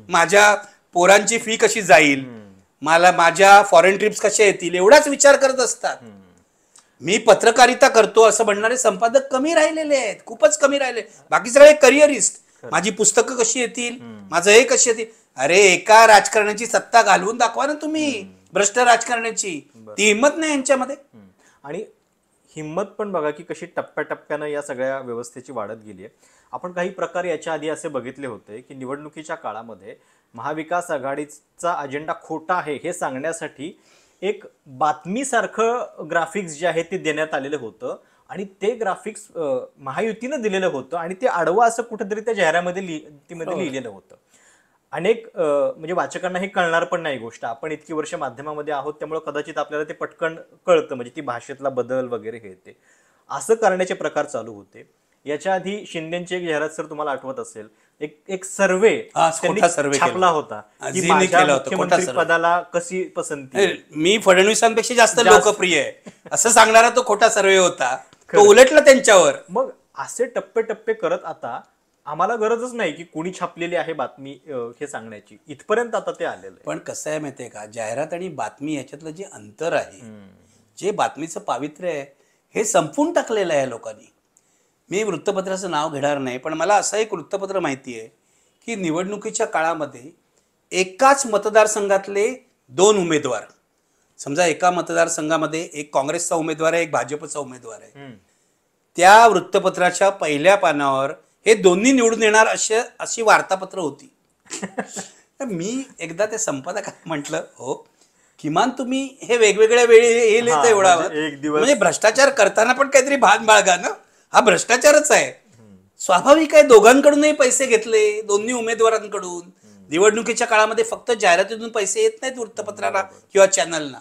माझ्या पोरांची फी कशी जाईल, मला माझ्या फॉरेन ट्रिप्स कशा येतील, एवढाच विचार करत असतात. मी पत्रकारिता करतो असं म्हणणारे संपादक कमी राहिलेले आहेत, खूपच कमी राहिले. बाकी सगळे करिअरिस्ट, माझी पुस्तकं कशी येतील, माझं हे कशी येतील. अरे एका राजकारण्याची सत्ता घालवून दाखवा ना तुम्ही, भ्रष्ट राजकारण्याची. ती हिंमत नाही यांच्यामध्ये. आणि हिंमत पण बघा की कशी टप्प्याटप्प्यानं या सगळ्या व्यवस्थेची वाढत गेली आहे. आपण काही प्रकार याच्या आधी असे बघितले होते की निवडणुकीच्या काळामध्ये महाविकास आघाडीचा अजेंडा खोटा आहे हे सांगण्यासाठी एक बातमीसारखं ग्राफिक्स जे आहे ते देण्यात आलेलं होतं आणि ते ग्राफिक्स महायुतीनं दिलेलं होतं आणि ते आडवं असं कुठेतरी त्या जाहिरामध्ये लिहिलेलं होतं. अनेक म्हणजे वाचकांना हे कळणार पण नाही गोष्ट. आपण इतकी वर्ष माध्यमामध्ये आहोत त्यामुळे कदाचित आपल्याला ते पटकन कळतं, म्हणजे ती भाषेतला बदल वगैरे हे ते असं करण्याचे प्रकार चालू होते. याच्या आधी शिंदेची एक जाहिरात सर तुम्हाला आठवत असेल, एक सर्वे छापला होता की माझ्या मुख्यमंत्री पदाला कशी पसंती. मी फडणवीसांपेक्षा जास्त लोकप्रिय आहे असं सांगणारा तो खोटा सर्वे होता, तो उलटला त्यांच्यावर. मग असे टप्पे टप्पे करत आता आम्हाला गरजच नाही की कुणी छापलेली आहे बातमी हे सांगण्याची, इथपर्यंत आता ते आलेलं आहे. पण कसं आहे माहितीये का, जाहिरात आणि बातमी याच्यातलं जे अंतर आहे, जे बातमीचं पावित्र्य आहे, हे संपवून टाकलेलं आहे लोकांनी. मी वृत्तपत्राचं नाव घेणार नाही, पण मला असं एक वृत्तपत्र माहिती आहे की निवडणुकीच्या काळामध्ये एकाच मतदारसंघातले 2 उमेदवार, समजा एका मतदारसंघामध्ये एक काँग्रेसचा उमेदवार आहे, एक भाजपचा उमेदवार आहे, त्या वृत्तपत्राच्या पहिल्या पानावर हे दोन्ही निवडून येणार अशी वार्तापत्र होती. मी एकदा ते संपादकाला म्हटलं, हो किमान तुम्ही हे वेगवेगळ्या वेळी हे लिहिता एवढा म्हणजे भ्रष्टाचार करताना पण काहीतरी भान बाळगा ना, हा भ्रष्टाचारच आहे. स्वाभाविक आहे, दोघांकडूनही पैसे घेतले, दोन्ही उमेदवारांकडून. निवडणुकीच्या काळामध्ये फक्त जाहिरातीतून पैसे येत नाहीत वृत्तपत्राला किंवा चॅनलना.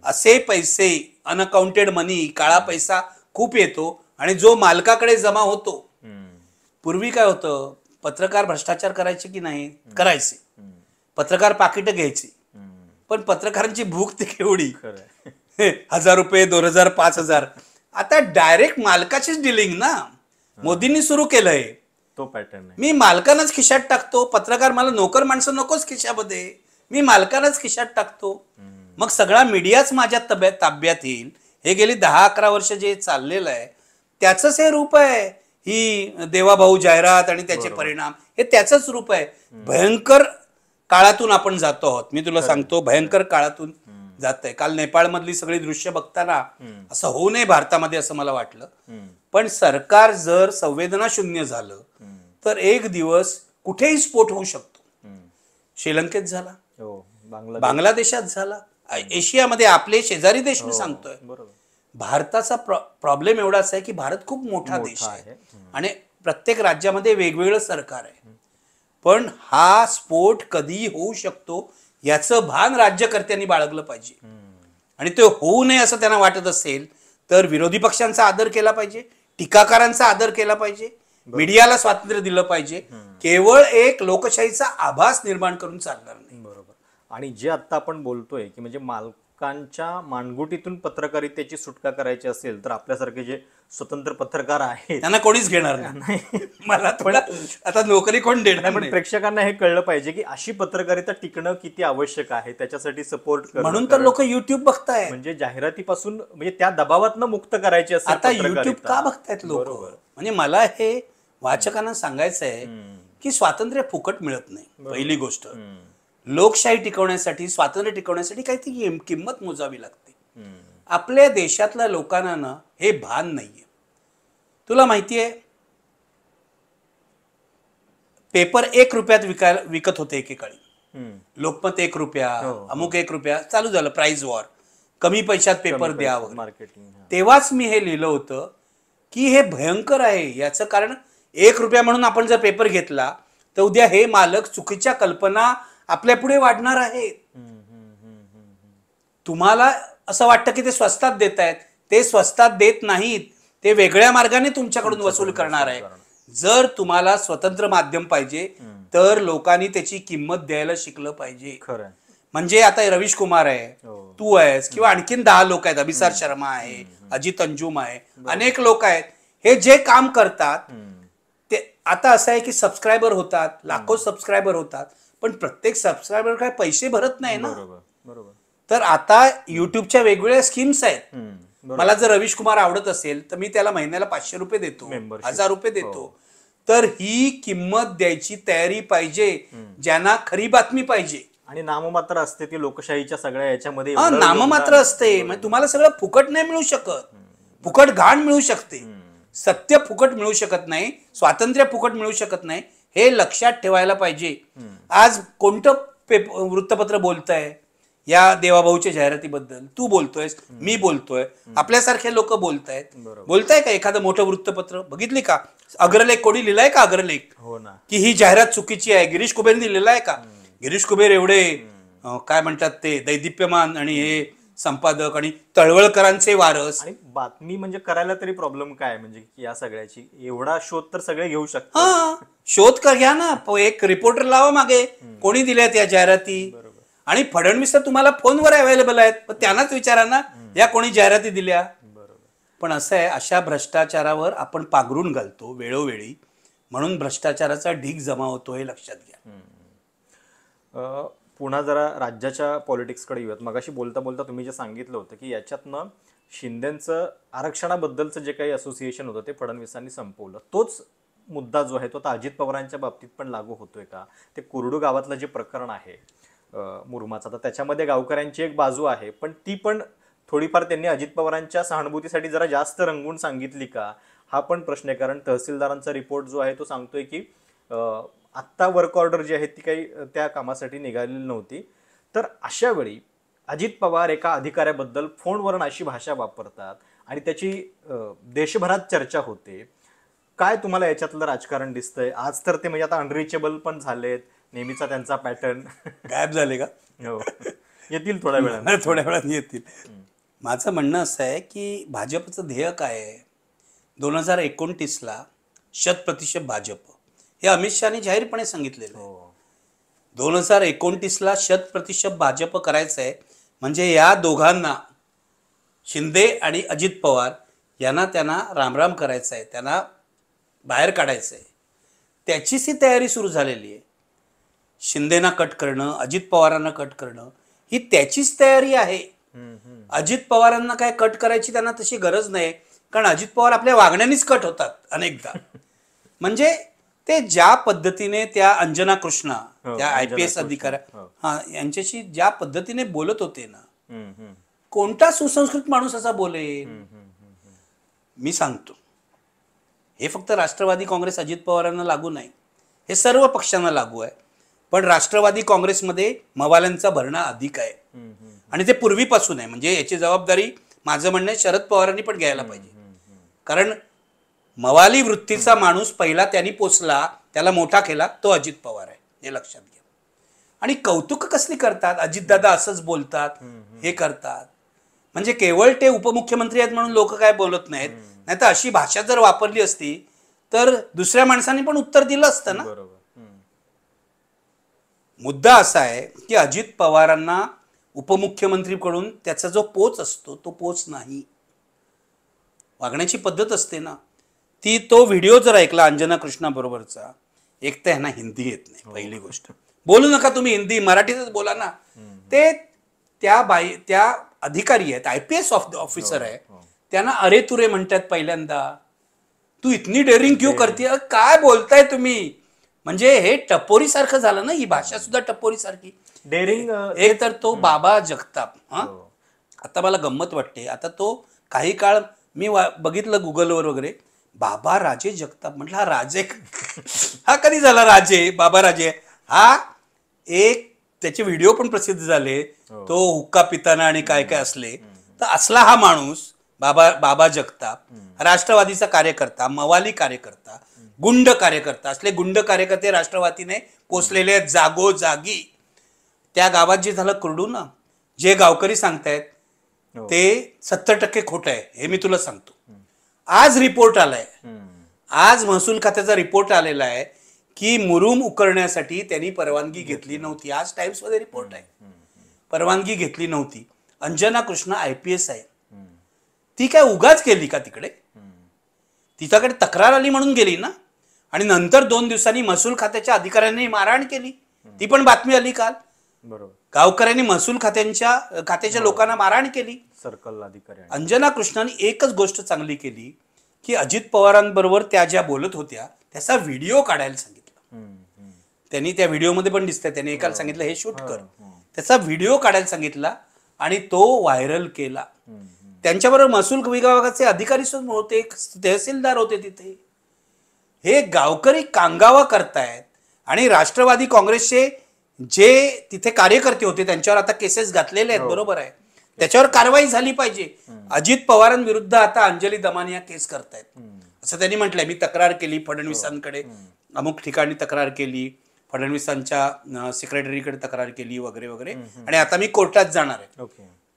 असे पैसे अनअकाउंटेड मनी, काळा पैसा खूप येतो आणि जो मालकाकडे जमा होतो. पूर्वी काय होतं, पत्रकार भ्रष्टाचार करायचे की नाही, करायचे. पत्रकार पाकिटं घ्यायचे, पण पत्रकारांची भूक ती केवढी, 1000 रुपये, 2000, 5000. आता डायरेक्ट मालकाचीच डिलिंग ना, मोदींनी सुरू केलंय तो पॅटर्न. मी मालकानच खिशात टाकतो, पत्रकार मला नोकर माणसं नकोच खिशामध्ये, मी मालकानच खिशात टाकतो. मग सगळा मीडियाच माझ्या ताब्यात येईल. हे गेली 10-11 वर्ष जे चाललेलं आहे त्याचंच हे रूप आहे. ही देवाभाऊ जाहिरात आणि त्याचे परिणाम, हे त्याचंच रूप आहे. भयंकर काळातून आपण जातो आहोत. मी तुला सांगतो, भयंकर काळातून जात आहे. काल नेपाळ मधली सगळी दृश्य बघताना असं होऊ नये भारतामध्ये असं मला वाटलं. पण सरकार जर संवेदना शून्य झालं तर एक दिवस कुठेही स्फोट होऊ शकतो. श्रीलंकेत झाला, बांगलादेशात झाला, एशियामध्ये आपले शेजारी देश मी सांगतोय. भारताचा प्रॉब्लेम एवढाच आहे की भारत खूप मोठा देश आहे आणि प्रत्येक राज्यामध्ये वेगवेगळं सरकार आहे. पण हा स्फोट कधी होऊ शकतो याचं भान राज्यकर्त्यांनी बाळगलं पाहिजे. आणि ते होऊ नये असं त्यांना वाटत असेल तर विरोधी पक्षांचा आदर केला पाहिजे, टीकाकारांचा आदर केला पाहिजे, मीडियाला स्वातंत्र्य दिलं पाहिजे. केवळ एक लोकशाहीचा आभास निर्माण करून चालणार नाही. बरोबर. आणि जे आता आपण बोलतोय की म्हणजे मालकांच्या मानगुटीतून पत्रकारितेची सुटका करायची असेल तर आपल्यासारखे जे स्वतंत्र पत्रकार आहेत त्यांना कोणीच घेणार नाही. मला थोडा आता नोकरी कोण देणार. पण प्रेक्षकांना हे कळलं पाहिजे की अशी पत्रकारिता टिकणं किती आवश्यक आहे, त्याच्यासाठी सपोर्ट करणं. म्हणून तर लोक युट्यूब बघतायत, म्हणजे जाहिरातीपासून म्हणजे त्या दबावातनं मुक्त करायची असेल. आता युट्यूब का बघतायत लोक. म्हणजे मला हे वाचकांना सांगायचं आहे की स्वातंत्र्य फुकट मिळत नाही. पहिली गोष्ट, लोकशाही टिकवण्यासाठी, स्वातंत्र्य टिकवण्यासाठी काहीतरी किंमत मोजावी लागते. आपल्या देशातल्या लोकांना ना हे भान नाहीये. तुला माहितीये, पेपर 1 रुपयात विकत होते एकेकाळी. लोकमत 1 रुपया, अमुक 1 रुपया, चालू झालं प्राइस वॉर, कमी पैशात पेपर द्या वगैरे. तेव्हाच मी हे लिहिलं होतं की हे भयंकर आहे. याचं कारण 1 रुपया म्हणून आपण जर पेपर घेतला तर उद्या हे मालक चुकीच्या कल्पना आपल्या पुढे वाढणार आहेत. तुम्हाला असं वाटतं की ते स्वस्तात देत आहेत, ते स्वस्तात देत नाहीत, ते वेगळ्या मार्गाने तुमच्याकडून वसूल करणार आहे. जर तुम्हाला स्वतंत्र माध्यम पाहिजे तर लोकांनी त्याची किंमत द्यायला शिकलं पाहिजे. खरं. म्हणजे आता रवीश कुमार आहे, तू आहेस, किंवा आणखीन 10 लोक आहेत, अभिसार शर्मा आहे, अजित अंजुम आहे, अनेक लोक आहेत. हे जे काम करतात ते आता असं आहे की सबस्क्रायबर होतात, लाखो सबस्क्रायबर होतात, पण प्रत्येक सबस्क्रायबर काय पैसे भरत नाही ना. तर आता युट्यूबच्या वेगवेगळ्या स्कीम्स आहेत. मला जर रवीश कुमार आवडत असेल तर मी त्याला महिन्याला 500 रुपये देतो, 1000 रुपये देतो. तर ही किंमत द्यायची तयारी पाहिजे ज्यांना खरी बातमी पाहिजे. आणि नाममात्र असते ती लोकशाहीच्या सगळ्या याच्यामध्ये. नाममात्र असते, म्हणजे तुम्हाला सगळं फुकट नाही मिळू शकत. फुकट घाण मिळू शकते, सत्य फुकट मिळू शकत नाही, स्वातंत्र्य फुकट मिळू शकत नाही, हे लक्षात ठेवायला पाहिजे. आज कोणतं वृत्तपत्र बोलतंय या देवाभाऊच्या जाहिरातीबद्दल? तू बोलतोयस, मी बोलतोय, आपल्यासारखे लोक बोलताय का? एखादं मोठं वृत्तपत्र बघितली का? अग्रलेख कोणी लिहिलाय का? अग्रलेख हो ना, की ही जाहिरात चुकीची आहे, गिरीश कुबेरने लिहिलाय का? गिरीश कुबेर एवढे काय म्हणतात ते दैदिप्यमान आणि हे संपादक आणि तळवळकरांचे वारस. आणि बातमी म्हणजे करायला तरी प्रॉब्लेम काय म्हणजे या सगळ्याची? एवढा शोध तर सगळे घेऊ शकतात. हा, शोध घ्या ना, एक रिपोर्टर लावा मागे, कोणी दिल्यात या जाहिराती. आणि फडणवीस तर तुम्हाला फोनवर अवेलेबल आहेत, पण त्यांनाच विचारा ना या कोणी जाहिराती दिल्या. पण असं आहे, अशा भ्रष्टाचारावर आपण पांघरून घालतो वेळोवेळी, म्हणून भ्रष्टाचाराचा ढीग जमा होतो, हे लक्षात घ्या. पुन्हा जरा राज्याच्या पॉलिटिक्सकडे येऊयात. मगाशी बोलता बोलता तुम्ही जे सांगितलं होतं की याच्यातनं शिंदेचं आरक्षणाबद्दलचं जे काही असोसिएशन होतं ते फडणवीसांनी संपवलं, तोच मुद्दा जो आहे तो आता अजित पवारांच्या बाबतीत पण लागू होतोय का? ते कुरडू गावातलं जे प्रकरण आहे मुरुमाचा, तर त्याच्यामध्ये गावकऱ्यांची एक बाजू आहे, पण ती पण थोडीफार त्यांनी अजित पवारांच्या सहानुभूतीसाठी जरा जास्त रंगवून सांगितली का? हा पण प्रश्न आहे. कारण तहसीलदारांचा रिपोर्ट जो आहे तो सांगतोय की आत्ता वर्क ऑर्डर जी आहे ती काही त्या कामासाठी निघालेली नव्हती. तर अशा वेळी अजित पवार एका अधिकाऱ्याबद्दल फोनवरून अशी भाषा वापरतात आणि त्याची देशभरात चर्चा होते. काय तुम्हाला याच्यातलं राजकारण दिसतंय? आज तर ते म्हणजे आता अनरिचेबल पण झालेत, नेहमीचा त्यांचा पॅटर्न. गायब झाले का? हो, येतील थोड्या वेळाने. थोड्या वेळात येतील. माझं म्हणणं असं आहे की भाजपचं ध्येय काय आहे? 2029ला 100% भाजप, हे अमित शहानी जाहीरपणे सांगितलेलं आहे. 2029ला 100% भाजप करायचं आहे. म्हणजे या दोघांना, शिंदे आणि अजित पवार यांना त्यांना रामराम करायचं आहे, त्यांना बाहेर काढायचं आहे. त्याचीच ही तयारी सुरू झालेली आहे. शिंदेना कट करणं, अजित पवारांना कट करणं, ही त्याचीच तयारी आहे. अजित पवारांना काय कट करायची त्यांना तशी गरज नाही, कारण अजित पवार आपल्या वागण्यानेच कट होतात अनेकदा. म्हणजे ते ज्या पद्धतीने त्या अंजना कृष्णा, त्या IPS अधिकाऱ्या यांच्याशी ज्या पद्धतीने बोलत होते ना, कोणता सुसंस्कृत माणूस असा बोलेल? मी सांगतो, हे फक्त राष्ट्रवादी काँग्रेस अजित पवारांना लागू नाही, हे सर्व पक्षांना लागू आहे. पण राष्ट्रवादी काँग्रेसमध्ये मवाल्यांचा भरणा अधिक आहे आणि ते पूर्वीपासून आहे. म्हणजे याची जबाबदारी माझं म्हणणं शरद पवारांनी पण घ्यायला पाहिजे. कारण मवाली वृत्तीचा माणूस पहिला त्यांनी पोचला, त्याला मोठा केला, तो अजित पवार आहे, हे लक्षात घ्या. आणि कौतुक कसली करतात, अजितदादा असंच बोलतात, हे करतात. म्हणजे केवळ ते उपमुख्यमंत्री आहेत म्हणून लोक काय बोलत नाहीत, नाही तर अशी भाषा जर वापरली असती तर दुसऱ्या माणसांनी पण उत्तर दिलं असतं ना. मुद्दा असा आहे की अजित पवारांना उपमुख्यमंत्रीकडून त्याचा जो पोच असतो तो पोच नाही, वागण्याची पद्धत असते ना ती. तो व्हिडिओ जर ऐकला अंजना कृष्णा बरोबरचा, एक तर ह्यांना हिंदी येत नाही, पहिली गोष्ट. बोलू नका तुम्ही हिंदी, मराठीतच बोला ना. ते त्या अधिकारी आहेत, IPS ऑफिसर आहे, त्यांना अरे तुरे म्हणतात पहिल्यांदा. तू इतनी डेअरिंग क्यों करते, काय बोलताय तुम्ही? म्हणजे हे टपोरी सारखं झालं ना, ही भाषा सुद्धा टपोरी सारखी. डेअरिंग. एक तर तो बाबा जगताप, आता मला गंमत वाटते, आता तो काही काळ मी बघितलं गुगलवर वगैरे, बाबा राजे जगताप. म्हटलं हा राजे हा कधी झाला राजे? बाबा राजे हा एक, त्याचे व्हिडिओ पण प्रसिद्ध झाले, तो हुक्का पिताना आणि काय काय असले. तर असला हा माणूस बाबा जगताप, राष्ट्रवादीचा कार्यकर्ता, मवाली कार्यकर्ता, गुंड कार्यकर्ता. असले गुंड कार्यकर्ते राष्ट्रवादीने पोचलेले आहेत जागोजागी. त्या गावात जे झालं कुरडू ना, जे गावकरी सांगतायत ते 70% खोटं आहे, हे मी तुला सांगतो. आज रिपोर्ट आलाय, आज महसूल खात्याचा रिपोर्ट आलेला आहे की मुरुम उकरण्यासाठी त्यांनी परवानगी घेतली नव्हती. आज टाइम्स मध्ये रिपोर्ट आहे, परवानगी घेतली नव्हती. अंजना कृष्णा IPS आहे, ती काय उगाच गेली का तिकडे? तिच्याकडे तक्रार आली म्हणून गेली ना. आणि नंतर 2 दिवसांनी महसूल खात्याच्या अधिकाऱ्यांनी मारहाण केली, ती पण बातमी आली काल. बरोबर, गावकऱ्यांनी महसूल खात्याच्या लोकांना मारहाण केली. सर्कल अधिकारी. अंजना कृष्णाने एकच गोष्ट चांगली केली की अजित पवारांबरोबर त्या ज्या बोलत होत्या त्याचा व्हिडिओ काढायला सांगितलं. त्यांनी त्या व्हिडिओमध्ये पण दिसतंय, त्यांनी एकाला सांगितलं हे शूट कर, त्याचा व्हिडिओ काढायला सांगितला आणि तो व्हायरल केला. त्यांच्याबरोबर महसूल विभागाचे अधिकारी सुद्धा होते, तहसीलदार होते तिथे. हे गावकरी कांगावा करतायत आणि राष्ट्रवादी काँग्रेसचे जे तिथे कार्यकर्ते होते त्यांच्यावर आता केसेस घातलेले आहेत, बरोबर आहे, त्याच्यावर कारवाई झाली पाहिजे. अजित पवारांविरुद्ध आता अंजली दमानिया केस करतायत असं त्यांनी म्हटलंय. मी तक्रार केली फडणवीसांकडे, अमुक ठिकाणी तक्रार केली, फडणवीसांच्या सेक्रेटरीकडे तक्रार केली वगैरे वगैरे, आणि आता मी कोर्टात जाणार आहे.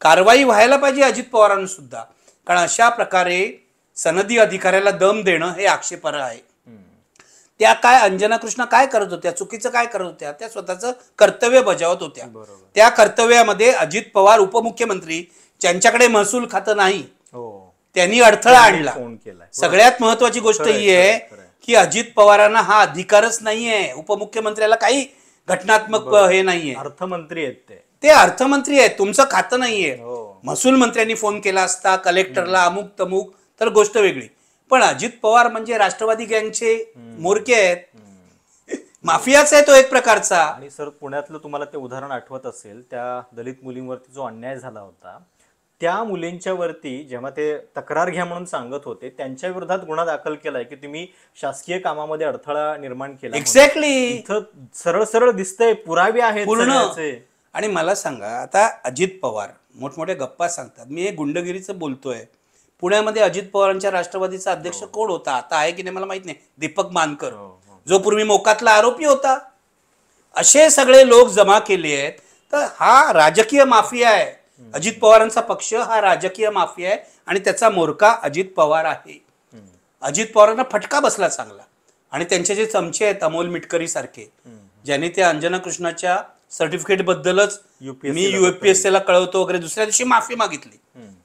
कारवाई व्हायला पाहिजे अजित पवारांना सुद्धा, कारण अशा प्रकारे सनदी अधिकाऱ्याला दम देणं हे आक्षेपार्ह आहे. त्या काय अंजना कृष्णा काय करत होत्या, चुकीचं काय करत होत्या, त्या स्वतःचं कर्तव्य बजावत होत्या. त्या कर्तव्यामध्ये अजित पवार उपमुख्यमंत्री ज्यांच्याकडे महसूल खातं नाही त्यांनी अडथळा आणला. सगळ्यात महत्वाची गोष्ट ही आहे की अजित पवारांना हा अधिकारच नाहीये, उपमुख्यमंत्र्याला काही घटनात्मक हे नाहीये. अर्थमंत्री आहेत ते अर्थमंत्री आहेत, तुमचं खातं नाहीये. महसूल मंत्र्यांनी फोन केला असता कलेक्टरला अमुक तमुक तर गोष्ट वेगळी, पण अजित पवार म्हणजे राष्ट्रवादी गँगचे मोरके आहेत, माफियाच आहे तो एक प्रकारचा. आणि सर पुण्यातलं तुम्हाला ते उदाहरण आठवत असेल, त्या दलित मुलींवरती जो अन्याय झाला होता, त्या मुलींच्या वरती जेव्हा ते तक्रार घ्या म्हणून सांगत होते त्यांच्या विरोधात गुन्हा दाखल केलाय की तुम्ही शासकीय कामामध्ये अडथळा निर्माण केला. एक्झॅक्टली, इथं सरळ सरळ दिसतंय, पुरावे आहेत पूर्ण. सगळ्याचे. आणि मला सांगा, आता अजित पवार मोठमोठ्या गप्पा सांगतात, मी हे गुंडगिरीचं बोलतोय. पुण्यामध्ये अजित पवारांच्या राष्ट्रवादीचा अध्यक्ष कोण होता, आता आहे की नाही मला माहित नाही, दीपक मानकर, जो पूर्वी मोकातला आरोपी होता. असे सगळे लोक जमा केले आहेत. तर हा राजकीय माफिया आहे. अजित पवारांचा पक्ष हा राजकीय माफिया आहे आणि त्याचा मोरका अजित पवार आहे. अजित पवारांना फटका बसला चांगला. आणि त्यांचे जे चमचे आहेत अमोल मिटकरी सारखे, ज्यांनी त्या अंजना कृष्णाच्या सर्टिफिकेट बद्दलच मी UPSC ला कळवतो वगैरे दुसऱ्या दिवशी माफी मागितली.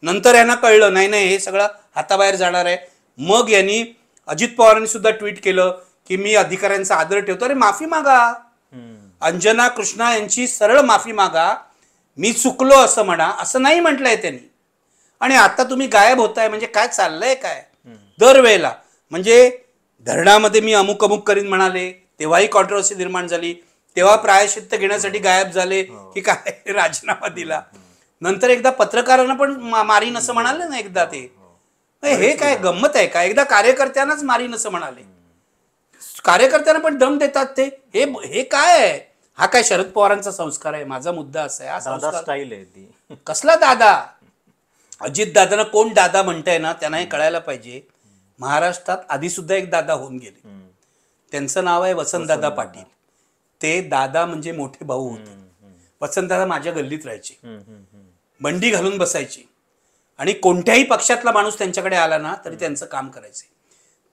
नंतर यांना कळलं नाही नाही हे सगळं हाताबाहेर जाणार आहे. मग यांनी अजित पवारांनी सुद्धा ट्विट केलं की मी अधिकाऱ्यांचा आदर ठेवतो. अरे माफी मागा, अंजना कृष्णा यांची सरळ माफी मागा, मी चुकलो असं म्हणा, असं नाही म्हटलंय त्यांनी. आणि आता तुम्ही गायब होताय, म्हणजे काय चाललंय काय दरवेळेला. म्हणजे धरणामध्ये मी अमुक अमुक करीन म्हणाले, तेव्हाही कॉन्ट्रोवर्सी निर्माण झाली, तेव्हा प्रायश्चित्त घेण्यासाठी गायब झाले की काय, राजीनामा दिला. नंतर एकदा पत्रकारांना पण मारीन असं म्हणाले ना एकदा, ते हे काय गंमत आहे का. एकदा कार्यकर्त्यांनाच मारीन असं म्हणाले, कार्यकर्त्यांना पण दम देतात ते. हे काय आहे, हा काय शरद पवारांचा संस्कार आहे. माझा मुद्दा असा आहे, हा संस्कार स्टाईल आहे ती. कसला दादा. अजित दादांना कोण दादा म्हणताय ना, त्यांना हे कळायला पाहिजे. महाराष्ट्रात आधी सुद्धा एक दादा होऊन गेले, त्यांचं नाव आहे वसंतदादा पाटील. ते दादा म्हणजे मोठे भाऊ होते. वसंतदादा माझ्या गल्लीत राहायचे, बंडी घालून बसायचे आणि कोणत्याही पक्षातला माणूस त्यांच्याकडे आला ना तरी त्यांचं काम करायचे.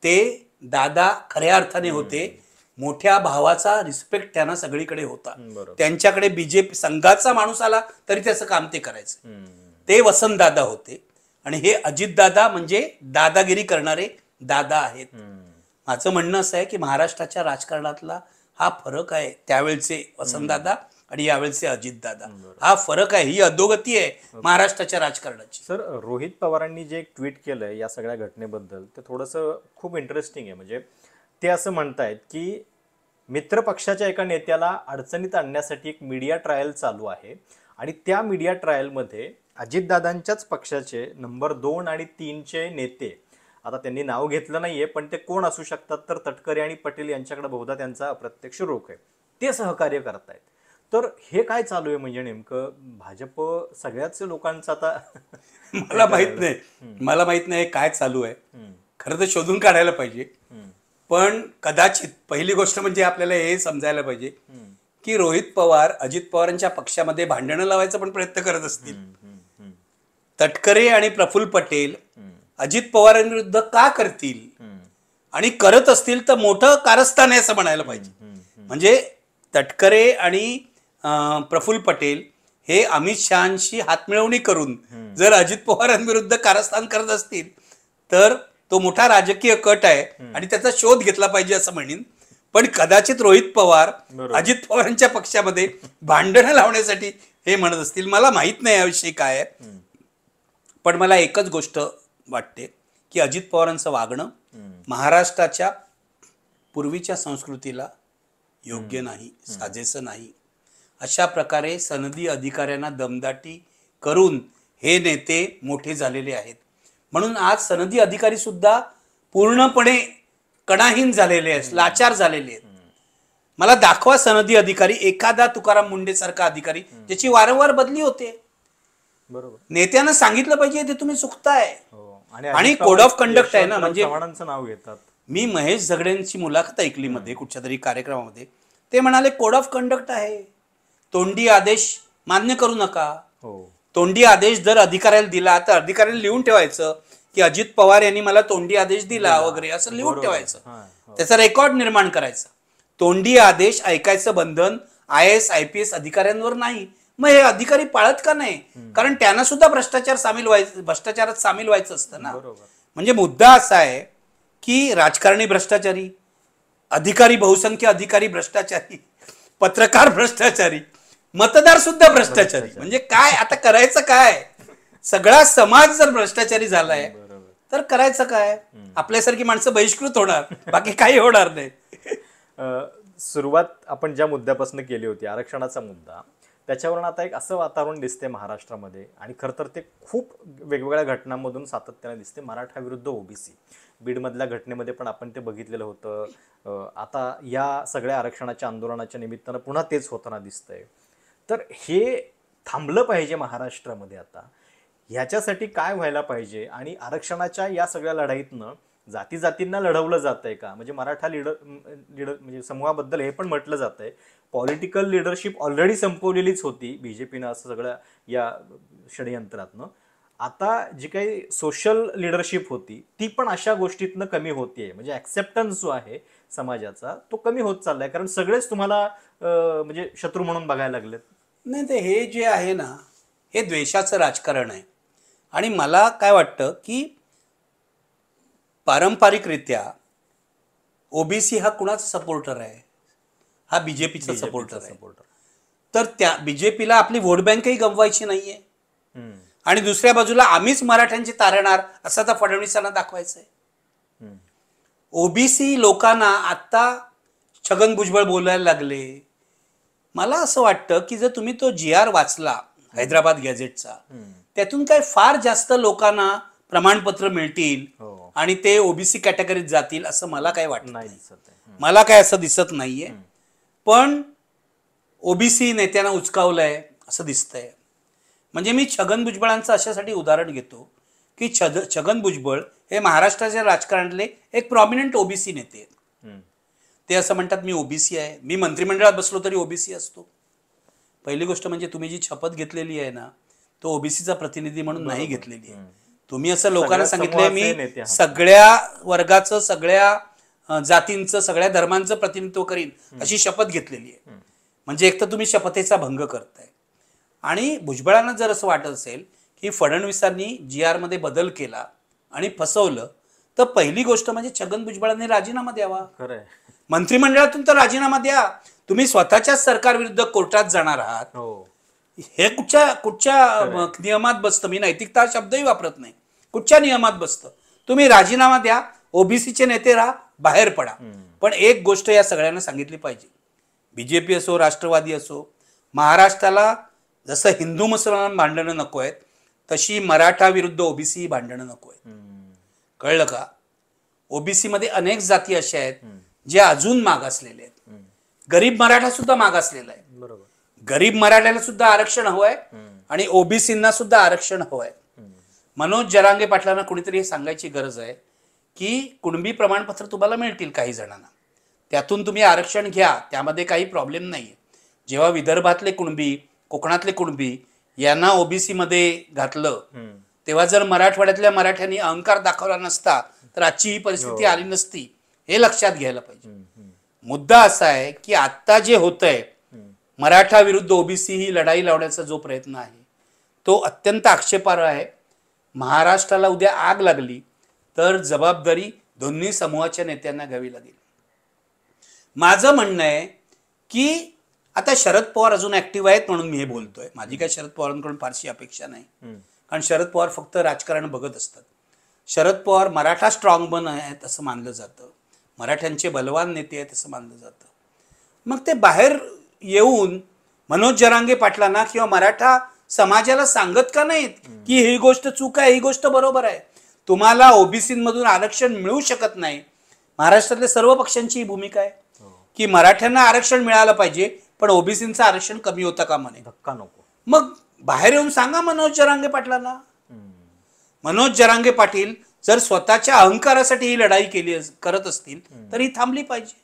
ते दादा खऱ्या अर्थाने होते. मोठ्या भावाचा रिस्पेक्ट त्यांना सगळीकडे होता. त्यांच्याकडे BJP संघाचा माणूस आला तरी त्याचं काम ते करायचं. ते वसंतदादा होते. आणि हे अजितदादा म्हणजे दादागिरी करणारे दादा आहेत. माझं म्हणणं असं आहे की महाराष्ट्राच्या राजकारणातला हा फरक आहे. त्यावेळचे वसंतदादा आणि यावेळचे अजितदादा, हा फरक आहे, ही अधोगती आहे महाराष्ट्राच्या राजकारणाची. सर, रोहित पवारांनी जे एक ट्विट केलंय या सगळ्या घटनेबद्दल ते थोडंसं खूप इंटरेस्टिंग आहे. म्हणजे ते असं म्हणतायत की मित्र पक्षाच्या एका नेत्याला अडचणीत आणण्यासाठी एक मीडिया ट्रायल चालू आहे आणि त्या मीडिया ट्रायलमध्ये अजितदादांच्याच पक्षाचे नंबर 2 आणि 3चे नेते, आता त्यांनी नाव घेतलं नाहीये पण ते कोण असू शकतात तर तटकरे आणि पटेल यांच्याकडे बहुधा त्यांचा अप्रत्यक्ष रोख आहे, ते सहकार्य करतायत. तर हे काय चालू आहे, म्हणजे नेमकं भाजप सगळ्याच लोकांचं आता मला माहित नाही काय चालू आहे. खरं तर शोधून काढायला पाहिजे. पण कदाचित पहिली गोष्ट म्हणजे आपल्याला हे समजायला पाहिजे की रोहित पवार अजित पवारांच्या पक्षामध्ये भांडणं लावायचा पण प्रयत्न करत असतील. तटकरे आणि प्रफुल्ल पटेल अजित पवारांविरुद्ध का करतील, आणि करत असतील तर मोठं कारस्थान आहे असं म्हणायला पाहिजे. म्हणजे तटकरे आणि प्रफुल्ल पटेल हे अमित शहांशी हातमिळवणी करून जर अजित पवारांविरुद्ध कारस्थान करत असतील तर तो मोठा राजकीय कट आहे आणि त्याचा शोध घेतला पाहिजे असं म्हणेन. पण कदाचित रोहित पवार अजित पवारांच्या पक्षामध्ये भांडणं लावण्यासाठी हे म्हणत असतील. मला माहित नाही याविषयी काय आहे. पण मला एकच गोष्ट वाटते की अजित पवारांचं वागणं महाराष्ट्राच्या पूर्वीच्या संस्कृतीला योग्य नाही, साजेसं नाही. अशा प्रकारे सनदी अधिकाऱ्यांना दमदाटी करून हे नेते मोठे झालेले आहेत. म्हणून आज सनदी अधिकारी सुद्धा पूर्णपणे कणाहीन झालेले आहेत, लाचार झालेले आहेत. मला दाखवा सनदी अधिकारी, एखादा तुकाराम मुंडे सारखा अधिकारी ज्याची वारंवार बदली होते. बरोबर. नेत्यानं सांगितलं पाहिजे ते तुम्ही चुकताय. हो. आणि कोड ऑफ कंडक्ट आहे ना, म्हणजे चव्हाणांचं नाव घेतात. मी महेश झगडेंची मुलाखत ऐकली मध्ये कुठच्या तरी कार्यक्रमामध्ये. ते म्हणाले कोड ऑफ कंडक्ट आहे, तोंडी आदेश मान्य करू नका. हो. तोंडी आदेश जर अधिकाऱ्याला दिला तर अधिकाऱ्याने लिहून ठेवायचं की अजित पवार यांनी मला तोंडी आदेश दिला वगैरे, असं लिहून ठेवायचं. त्याचा रेकॉर्ड निर्माण करायचा. तोंडी आदेश ऐकायचं बंधन IAS IPS अधिकाऱ्यांवर नाही. मग हे अधिकारी पाळत का नाही? कारण त्यांना सुद्धा भ्रष्टाचारात सामील व्हायचं असतं ना. म्हणजे मुद्दा असा आहे की राजकारणी भ्रष्टाचारी, अधिकारी बहुसंख्य अधिकारी भ्रष्टाचारी, पत्रकार भ्रष्टाचारी, मतदार सुद्धा भ्रष्टाचारी. म्हणजे काय आता करायचं काय? सगळा समाज जर भ्रष्टाचारी झालाय तर करायचं काय? आपल्यासारखी माणसं बहिष्कृत होणार, बाकी काही होणार नाही. सुरुवात आपण ज्या मुद्द्यापासून केली होती, आरक्षणाचा मुद्दा, त्याच्यावरून आता एक असं वातावरण दिसते महाराष्ट्रामध्ये, आणि खरं तर ते खूप वेगवेगळ्या घटनांमधून सातत्याने दिसते. मराठा विरुद्ध OBC बीडमधल्या घटनेमध्ये पण आपण ते बघितलेलं होतं. आता या सगळ्या आरक्षणाच्या आंदोलनाच्या निमित्तानं पुन्हा तेच होताना दिसतंय. तर हे थांबलं पाहिजे महाराष्ट्रामध्ये. आता ह्याच्यासाठी काय व्हायला पाहिजे? आणि आरक्षणाच्या या सगळ्या लढाईतनं जाती जातींना लढवलं जात आहे का? म्हणजे मराठा लीडर म्हणजे समूहाबद्दल हे पण म्हटलं जात आहे, पॉलिटिकल लिडरशिप ऑलरेडी संपवलेलीच होती BJPनं असं सगळ्या या षडयंत्रातनं. आता जी काही सोशल लिडरशिप होती ती पण अशा गोष्टीतनं कमी होतीये. म्हणजे ॲक्सेप्टन्स जो आहे समाजाचा तो कमी होत चाललाय, कारण सगळेच तुम्हाला म्हणजे शत्रू म्हणून बघायला लागलेत. नाही, ते हे जे आहे ना, हे द्वेषाचं राजकारण आहे. आणि मला काय वाटतं की पारंपरिकरित्या OBC हा कुणाचा सपोर्टर आहे? हा BJPचा सपोर्टर आहे. तर त्या BJPला आपली वोट बँकही गमवायची नाहीये. आणि दुसऱ्या बाजूला आम्हीच मराठ्यांची तारणार असं तर फडणवीसांना दाखवायचंय. OBC लोकांना आता छगन भुजबळ बोलायला लागले. मला असं वाटतं की जर तुम्ही तो GR वाचला हैदराबाद गॅझेटचा, त्यातून काय फार जास्त लोकांना प्रमाणपत्र मिळतील आणि ते OBC कॅटेगरीत जातील असं मला काय वाटत नाही. मला काय असं दिसत नाहीये. पण OBC नेत्यांना उचकावलंय असं दिसतंय. म्हणजे मी छगन भुजबळांचं अशासाठी उदाहरण घेतो की छगन भुजबळ हे महाराष्ट्राच्या राजकारणातले एक प्रॉमिनंट OBC नेते आहेत. ते असं म्हणतात मी OBC आहे, मी मंत्रिमंडळात बसलो तरी OBC असतो. पहिली गोष्ट म्हणजे तुम्ही जी शपथ घेतलेली आहे ना, तो OBCचा प्रतिनिधी म्हणून नाही घेतलेली आहे. तुम्ही असं लोकांना सांगितलंय मी सगळ्या वर्गाचं, सगळ्या जातींचं, सगळ्या धर्मांचं प्रतिनिधित्व करीन अशी शपथ घेतलेली आहे. म्हणजे एक तर तुम्ही शपथेचा भंग करताय. आणि भुजबळांना जर असं वाटत असेल की फडणवीसांनी GR मध्ये बदल केला आणि फसवलं, तर पहिली गोष्ट म्हणजे छगन भुजबळांनी राजीनामा द्यावा. मंत्रिमंडळातून तर राजीनामा द्या. तुम्ही स्वतःच्याच सरकारविरुद्ध कोर्टात जाणार आहात. हे कुठच्या नियमात बसतं? मी नैतिकता शब्दही वापरत नाही. कुठच्या नियमात बसतं? तुम्ही राजीनामा द्या, OBCचे नेते राहा, बाहेर पडा. पण एक गोष्ट या सगळ्यांना सांगितली पाहिजे, BJP असो, राष्ट्रवादी असो, महाराष्ट्राला जसं हिंदू मुसलमान भांडणं नको आहेत, तशी मराठा विरुद्ध OBC ही भांडणं नको आहेत. कळलं का? OBC मध्ये अनेक जाती अशा आहेत ज्या अजून मागासलेल्या आहेत. गरीब मराठा सुद्धा मागासलेला आहे. गरीब मराठ्याला सुद्धा आरक्षण हवंय आणि OBCंना सुद्धा आरक्षण हवंय. मनोज जरांगे पाटलांना कुणीतरी हे सांगायची गरज आहे की कुणबी प्रमाणपत्र तुम्हाला मिळतील काही जणांना, त्यातून तुम्ही आरक्षण घ्या, त्यामध्ये काही प्रॉब्लेम नाहीये. जेव्हा विदर्भातले कुणबी, कोकणातले कुणबी यांना OBC मध्ये घातलं, तेव्हा जर मराठवाड्यातल्या मराठ्यांनी अहंकार दाखवला नसता तर आजची ही परिस्थिती आली नसती. हे लक्षात घ्यायला पाहिजे. मुद्दा असा आहे की आता जे होतंय, मराठा विरुद्ध OBC ही लढाई लावण्याचा जो प्रयत्न आहे तो अत्यंत आक्षेपार्ह आहे. महाराष्ट्राला उद्या आग लागली तर जबाबदारी दोन्ही समूहाच्या नेत्यांना घ्यावी लागेल. माझं म्हणणं आहे की आता शरद पवार अजून ऍक्टिव्ह आहेत म्हणून मी हे बोलतोय. माझी काय शरद पवारांकडून फारशी अपेक्षा नाही, कारण शरद पवार फक्त राजकारण बघत असतात. शरद पवार मराठा स्ट्रॉंग बन आहेत असं मानलं जातं, मराठ्यांचे बलवान नेते आहेत असं मानलं जातं. मग ते बाहेर येऊन मनोज जरांगे पाटलांना किंवा मराठा समाजाला सांगत का नाहीत की ही गोष्ट चूक आहे, ही गोष्ट बरोबर आहे? तुम्हाला ओबीसी मधून आरक्षण मिळू शकत नाही. महाराष्ट्रातल्या सर्व पक्षांची ही भूमिका आहे की मराठ्यांना आरक्षण मिळालं पाहिजे, पण ओबीसीचं आरक्षण कमी होता कामा नये. धक्का नको. मग बाहेर येऊन सांगा मनोज जरांगे पाटलांना. मनोज जरांगे पाटील जर स्वतःच्या अहंकारासाठी ही लढाई करत असतील तर ही थांबली पाहिजे.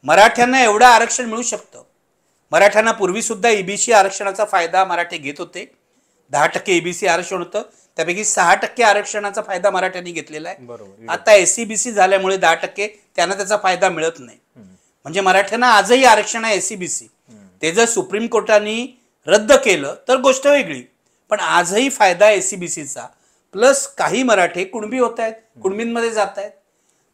मराठ्यांना एवढं आरक्षण मिळू शकतं. मराठ्यांना पूर्वी सुद्धा ईबीसी आरक्षणाचा फायदा मराठे घेत होते. 10% ईबीसी आरक्षण होतं, त्यापैकी 6% आरक्षणाचा फायदा मराठ्यांनी घेतलेला आहे. बरोबर. आता एससीबीसी झाल्यामुळे 10% त्यांना त्याचा फायदा मिळत नाही. म्हणजे मराठ्यांना आजही आरक्षण आहे एससीबीसी. ते जर सुप्रीम कोर्टाने रद्द केलं तर गोष्ट वेगळी, पण आजही फायदा एससीबीसीचा. प्लस काही मराठे कुणबी होत आहेत, कुणबींमध्ये जात आहेत.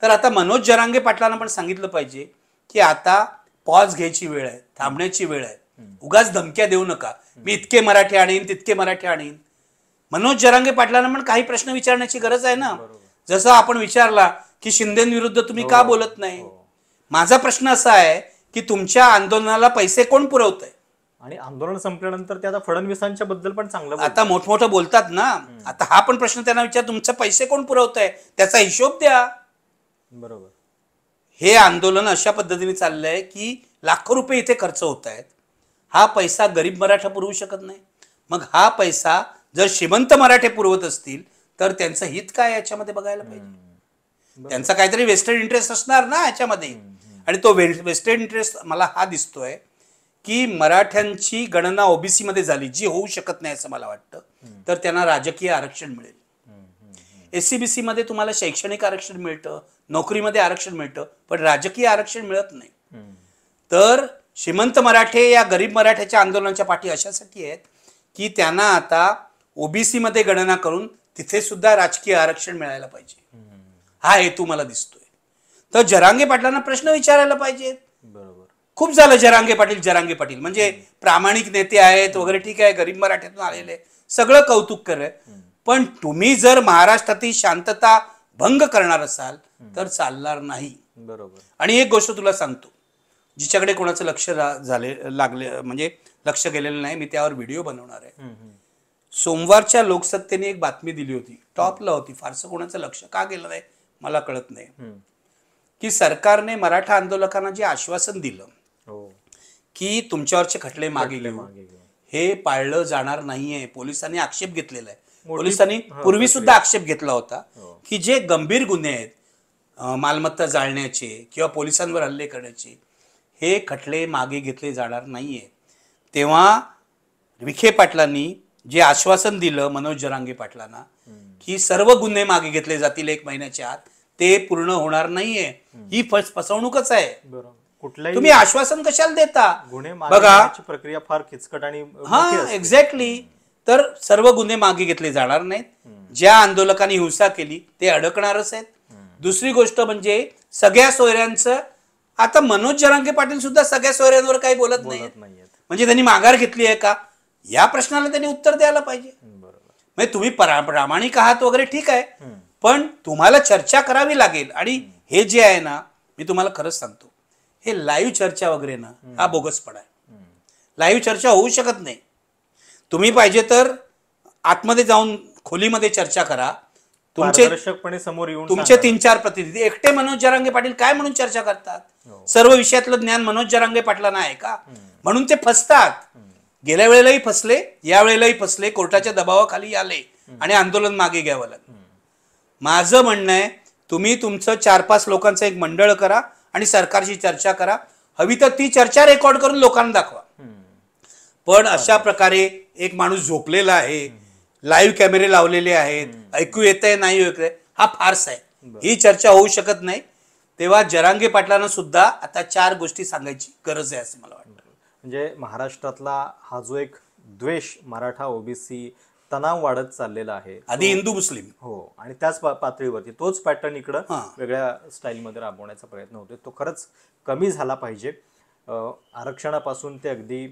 तर आता मनोज जरांगे पाटलांना पण सांगितलं पाहिजे की आता पॉज घ्यायची वेळ आहे, थांबण्याची वेळ आहे. उगाच धमक्या देऊ नका, मी इतके मराठी आणीन, तितके मराठी आणीन. मनोज जरांगे पाटलांना पण काही प्रश्न विचारण्याची गरज आहे ना. जसं आपण विचारला की शिंदेविरुद्ध तुम्ही का बोलत नाही. माझा प्रश्न असा आहे की तुमच्या आंदोलनाला पैसे कोण पुरवतंय? आणि आंदोलन संपल्यानंतर ते आता फडणवीसांच्या बद्दल पण चांगलं आता मोठमोठं बोलतात ना. आता हा पण प्रश्न त्यांना विचार, तुमचे पैसे कोण पुरवतंय त्याचा हिशोब द्या. बरोबर. हे आंदोलन अशा पद्धतीने चाललंय की लाखो रुपये इथे खर्च होत आहेत. हा पैसा गरीब मराठा पुरवू शकत नाही. मग हा पैसा जर श्रीमंत मराठे पुरवत असतील तर त्यांचं हित काय याच्यामध्ये बघायला पाहिजे. त्यांचा काहीतरी वेस्टेड इंटरेस्ट असणार ना याच्यामध्ये. आणि तो वेस्टेड इंटरेस्ट मला हा दिसतोय की मराठ्यांची गणना ओबीसी मध्ये झाली, जी होऊ शकत नाही असं मला वाटतं, तर त्यांना राजकीय आरक्षण मिळेल. एससीबीसी मध्ये तुम्हाला शैक्षणिक आरक्षण मिळतं, नोकरीमध्ये आरक्षण मिळतं, पण राजकीय आरक्षण मिळत नाही. तर श्रीमंत मराठे या गरीब मराठ्याच्या आंदोलनाच्या पाठी अशासाठी आहेत की त्यांना आता ओबीसी मध्ये गणना करून तिथे सुद्धा राजकीय आरक्षण मिळायला पाहिजे. हा हेतू मला दिसतोय. तर जरांगे पाटलांना प्रश्न विचारायला पाहिजेत. बरोबर. खूप झालं जरांगे पाटील म्हणजे प्रामाणिक नेते आहेत वगैरे, ठीक आहे, गरीब मराठ्यातून आलेले, सगळं कौतुक करे. पण तुम्ही जर महाराष्ट्रातील शांतता भंग करणार असाल तर चालणार नाही. बरोबर. आणि एक गोष्ट तुला सांगतो, जिच्याकडे कोणाचं लक्ष लागले म्हणजे लक्ष गेलेलं नाही, मी त्यावर व्हिडिओ बनवणार आहे. सोमवारच्या लोकसत्तेने एक बातमी दिली होती, टॉपला होती, फारसं कोणाचं लक्ष का गेलं नाही मला कळत नाही, की सरकारने मराठा आंदोलकांना जे आश्वासन दिलं की तुमच्यावरचे खटले मागे घेऊ, हे पाळलं जाणार नाहीये. पोलिसांनी आक्षेप घेतलेला आहे. पोलिसांनी पूर्वी सुद्धा आक्षेप घेतला होता की जे गंभीर गुन्हे आहेत, मालमत्ता जाळण्याचे किंवा पोलिसांवर हल्ले करण्याचे, हे खटले मागे घेतले जाणार नाहीये. तेव्हा विखे पाटलांनी जे आश्वासन दिलं मनोज जरांगे पाटलांना की सर्व गुन्हे मागे घेतले जातील 1 महिन्याच्या आत, ते पूर्ण होणार नाहीये. ही फसवणूकच आहे. कुठल्याही तुम्ही आश्वासन कशाला देता? गुन्हे बघा, प्रक्रिया फार किचकट आणि हा एक्झॅक्टली. तर सर्व गुन्हे मागे घेतले जाणार नाहीत. ज्या आंदोलकांनी हिंसा केली ते अडकणारच आहेत. दुसरी गोष्ट म्हणजे सगळ्या सोयऱ्यांचं, आता मनोज जरांगे पाटील सुद्धा सगळ्या सोयऱ्यांवर काही बोलत नाही. म्हणजे त्यांनी माघार घेतली आहे का, या प्रश्नाला त्यांनी उत्तर द्यायला पाहिजे. म्हणजे तुम्ही प्रामाणिक आहात वगैरे ठीक आहे, पण तुम्हाला चर्चा करावी लागेल. आणि हे जे आहे ना, मी तुम्हाला खरंच सांगतो, हे लाईव्ह चर्चा वगैरे ना, हा बोगसपणा आहे. लाईव्ह चर्चा होऊ शकत नाही. तुम्ही पाहिजे तर आतमध्ये जाऊन खोलीमध्ये चर्चा करा. पारदर्शकपणे समोर येऊन तुमचे 3-4 प्रतिनिधी, एकटे मनोज जरांगे पाटील काय म्हणून चर्चा करतात? सर्व विषयातलं ज्ञान मनोज जरांगे पाटलांना आहे का? म्हणून ते फसतात. गेल्या वेळेलाही फसले, या वेळेलाही फसले, कोर्टाच्या दबावाखाली आले आणि आंदोलन मागे घ्यावं लागलं. माझं म्हणणं आहे, तुम्ही तुमचं 4-5 लोकांचं एक मंडळ करा आणि सरकारशी चर्चा करा. हवी तर ती चर्चा रेकॉर्ड करून लोकांना दाखवा. पण अशा प्रकारे एक माणूस झोपलेला आहे, लाईव्ह कॅमेरे लावलेले आहेत, ऐकू येतंय नाही येतंय, हा फार्स आहे. ही चर्चा होऊ शकत नाही. तेव्हा जरांगे पाटलांना सुद्धा आता 4 गोष्टी सांगायची गरज आहे असं मला वाटतं. म्हणजे महाराष्ट्रातला हा जो एक द्वेष मराठा ओबीसी तणाव वाढत चाललेला आहे, आधी हिंदू मुस्लिम, हो, आणि त्याच पातळीवरती तोच पॅटर्न इकडं वेगळ्या स्टाईलमध्ये राबवण्याचा प्रयत्न होतोय, तो खरंच कमी झाला पाहिजे. आरक्षणापासून ते अगदी